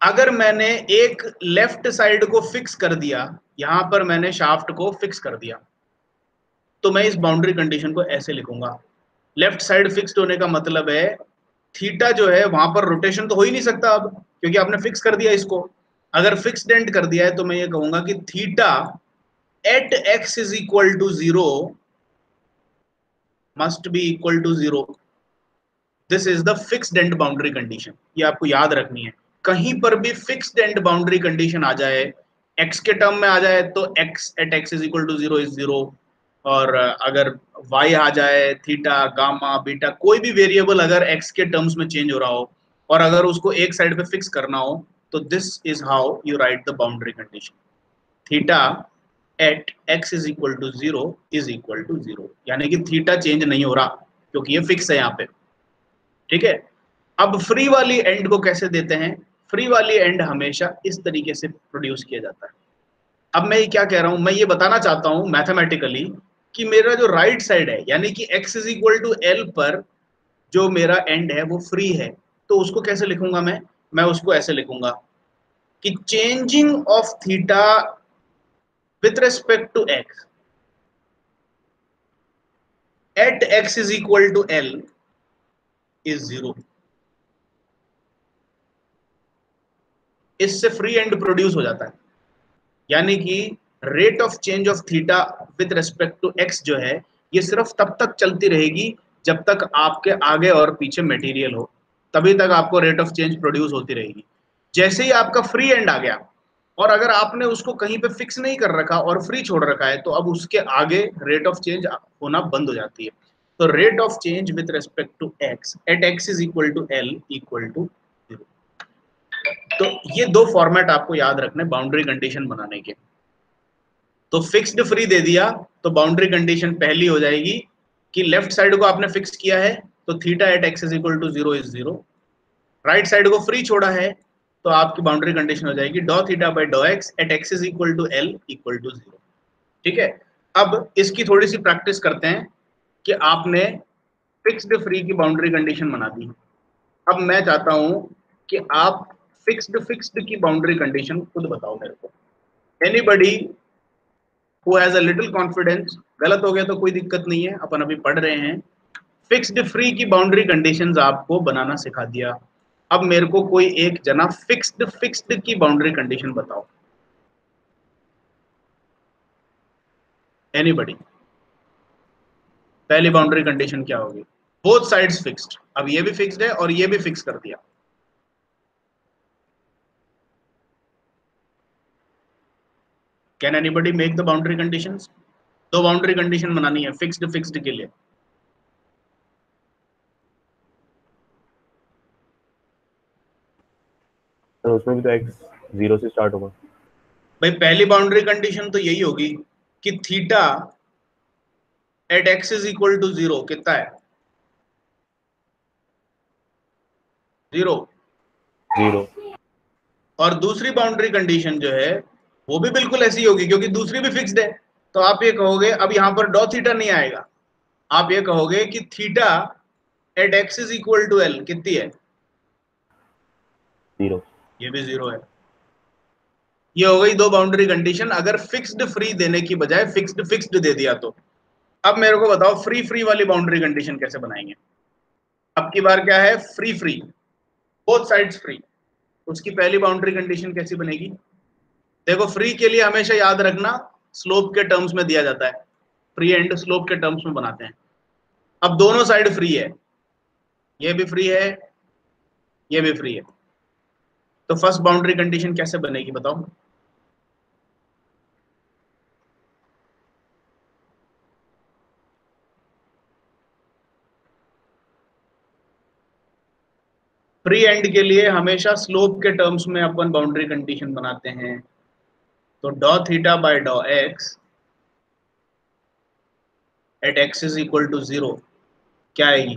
अगर मैंने एक लेफ्ट साइड को फिक्स कर दिया, यहां पर मैंने शाफ्ट को फिक्स कर दिया, तो मैं इस बाउंड्री कंडीशन को ऐसे लिखूंगा। लेफ्ट साइड फिक्स्ड होने का मतलब है थीटा जो है वहां पर रोटेशन तो हो ही नहीं सकता अब, क्योंकि आपने फिक्स कर दिया इसको। अगर फिक्स्ड एंड कर दिया है तो मैं ये कहूंगा कि theta at X is equal to zero must be equal to zero. This is the fixed end boundary condition, ये आपको याद रखनी है। कहीं पर भी फिक्स्ड एंड बाउंड्री कंडीशन आ जाए, x के टर्म में आ जाए तो x at X is equal to zero is zero, और अगर y आ जाए, थीटा, गामा, बीटा, कोई भी वेरिएबल अगर x के टर्म्स में चेंज हो रहा हो और अगर उसको एक साइड पे फिक्स करना हो, तो this is how you write the boundary condition. Theta at X is equal to 0 is equal to 0, यानी कि थीटा चेंज नहीं हो रहा क्योंकि ये फिक्स है यहाँ पे। ठीक है, अब फ्री वाली एंड को कैसे देते हैं? फ्री वाली एंड हमेशा इस तरीके से प्रोड्यूस किया जाता है। अब मैं ये क्या कह रहा हूं, मैं ये बताना चाहता हूं मैथमेटिकली कि मेरा जो राइट साइड है यानी कि x is equal to L पर जो मेरा एंड है वो फ्री है, तो उसको कैसे लिखूंगा मैं उसको ऐसे लिखूंगा कि changing of theta with respect to x at x is equal to L is 0। इससे फ्री एंड प्रोड्यूस हो जाता है, यानी कि rate of change of theta with respect to X जो है ये सिर्फ तब तक चलती रहेगी जब तक आपके आगे और पीछे मटेरियल हो, तभी तक आपको रेट ऑफ चेंज प्रोड्यूस होती रहेगी। जैसे ही आपका फ्री एंड आ गया और अगर आपने उसको कहीं पे फिक्स नहीं कर रखा और फ्री छोड़ रखा है, तो अब उसके आगे रेट ऑफ चेंज होना बंद हो जाती है। तो rate of change with respect to X at X is equal to L equal to 0। तो ये दो फॉर्मेट आपको याद रखने बाउंड्री कंडीशन बनाने के। तो फिक्स्ड फ्री दे दिया तो बाउंड्री कंडीशन पहली हो जाएगी कि लेफ्ट साइड को आपने फिक्स किया है तो theta at X is equal to 0 is 0। Right side को फ्री छोड़ा है तो आपकी बाउंड्री कंडीशन हो जाएगी डॉ थीटा बाय डॉ X at X is equal to L equal to 0। ठीक है, अब इसकी थोड़ी सी प्रैक्टिस करते हैं कि आपने फिक्स्ड फ्री की बाउंड्री कंडीशन बना दी। अब मैं चाहता हूं कि आप फिक्स्ड की बाउंड्री कंडीशन खुद बताओ मेरे को। Anybody who has a little confidence, गलत हो गया तो कोई दिक्कत नहीं है, अपन अभी पढ़ रहे हैं। फिक्स्ड फ्री की बाउंड्री कंडीशंस आपको बनाना सिखा दिया। अब मेरे को कोई एक जना फिक्स्ड की बाउंड्री कंडीशन बताओ। एनीबडी, पहली बाउंड्री कंडीशन क्या होगी? Both sides fixed. अब ये भी फिक्स्ड है और ये भी फिक्स कर दिया। Can anybody make the boundary conditions? दो बाउंड्री कंडीशन बनानी है फिक्स्ड के लिए। तो उसमें भी तो x 0 से स्टार्ट होगा। भाई पहली बाउंड्री कंडीशन तो यही होगी कि theta at X is equal to 0 कितना है? 0। और दूसरी बाउंड्री कंडीशन जो है वो भी बिल्कुल ऐसी होगी क्योंकि दूसरी भी फिक्स्ड है। तो आप ये कहोगे, अब यहां पर डॉ थीटा नहीं आएगा, आप ये कहोगे कि theta at X is equal to L कितनी है? 0। ये भी 0 है। ये हो गई दो बाउंड्री कंडीशन, अगर फिक्स्ड फ्री देने की बजाय फिक्स्ड दे दिया तो। अब मेरे को बताओ फ्री वाली बाउंड्री कंडीशन कैसे बनाएंगे? अब की बार क्या है? Free both sides free. उसकी पहली बाउंड्री कंडीशन कैसी बनेगी? देखो फ्री के लिए हमेशा याद रखना स्लोप के टर्म्स में दिया जाता है, फ्री एंड स्लोप के टर्म्स में बनाते हैं। अब दोनों साइड फ्री है, ये भी फ्री है, ये भी फ्री है, तो फर्स्ट बाउंड्री कंडीशन कैसे बनेगी बताओ? फ्री एंड के लिए हमेशा स्लोप के टर्म्स में अपन बाउंड्री कंडीशन बनाते हैं। तो डॉ थीटा बाय डॉ X at X is equal to 0 क्या आएगी?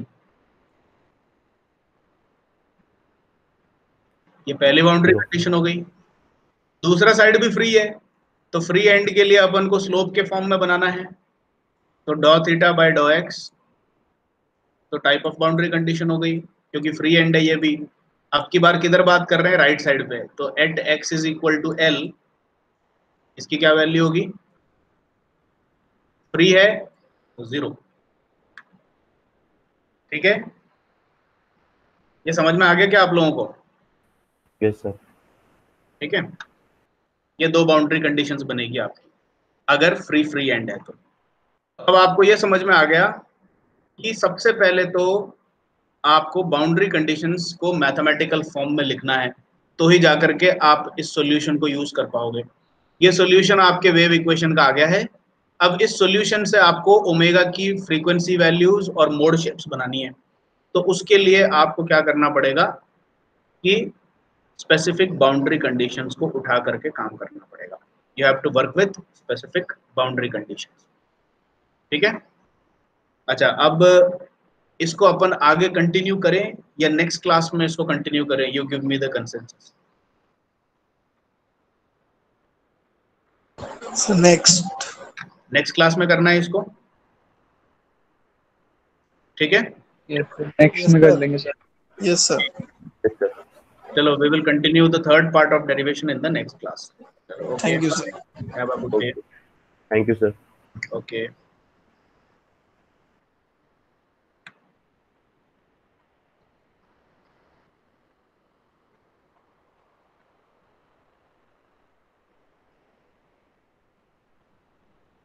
ये पहली बाउंड्री कंडीशन हो गई। दूसरा साइड भी फ्री है तो फ्री एंड के लिए अपन को स्लोप के फॉर्म में बनाना है। तो डॉ थीटा बाय डॉ एक्स, तो टाइप ऑफ बाउंड्री कंडीशन हो गई क्योंकि फ्री एंड है ये भी। अब की बार किधर बात कर रहे हैं? राइट साइड पे। तो at X is equal to L, इसकी क्या वैल्यू होगी? फ्री है तो 0। ठीक है, ये समझ में आ गया क्या आप लोगों को? Yes sir. ठीक है, ये दो बाउंड्री कंडीशंस बनेगी आपकी अगर फ्री एंड है तो। अब आपको ये समझ में आ गया कि सबसे पहले तो आपको बाउंड्री कंडीशंस को मैथमेटिकल फॉर्म में लिखना है, तो ही जाकर के आप इस सॉल्यूशन को यूज कर पाओगे। ये सॉल्यूशन आपके वेव इक्वेशन का आ गया है। अब इस सॉल्यूशन से आपको ओमेगा की फ्रीक्वेंसी वैल्यूज और मोड शेप्स बनानी है। तो उसके लिए आपको क्या करना पड़ेगा कि स्पेसिफिक बाउंड्री कंडीशंस को उठा करके काम करना पड़ेगा। you have to work with specific boundary conditions. ठीक है? अच्छा, अब इसको अपन आगे कंटिन्यू करें या नेक्स्ट क्लास में इसको कंटिन्यू करें? You give me the consensus. Next class में करना है इसको, ठीक है? नेक्स्ट में कर लेंगे sir. Yes, sir. Yes, sir. चलो, we will continue the third part of derivation in the next class. Okay. Thank you, sir. Have a good day. Thank you, sir. Okay.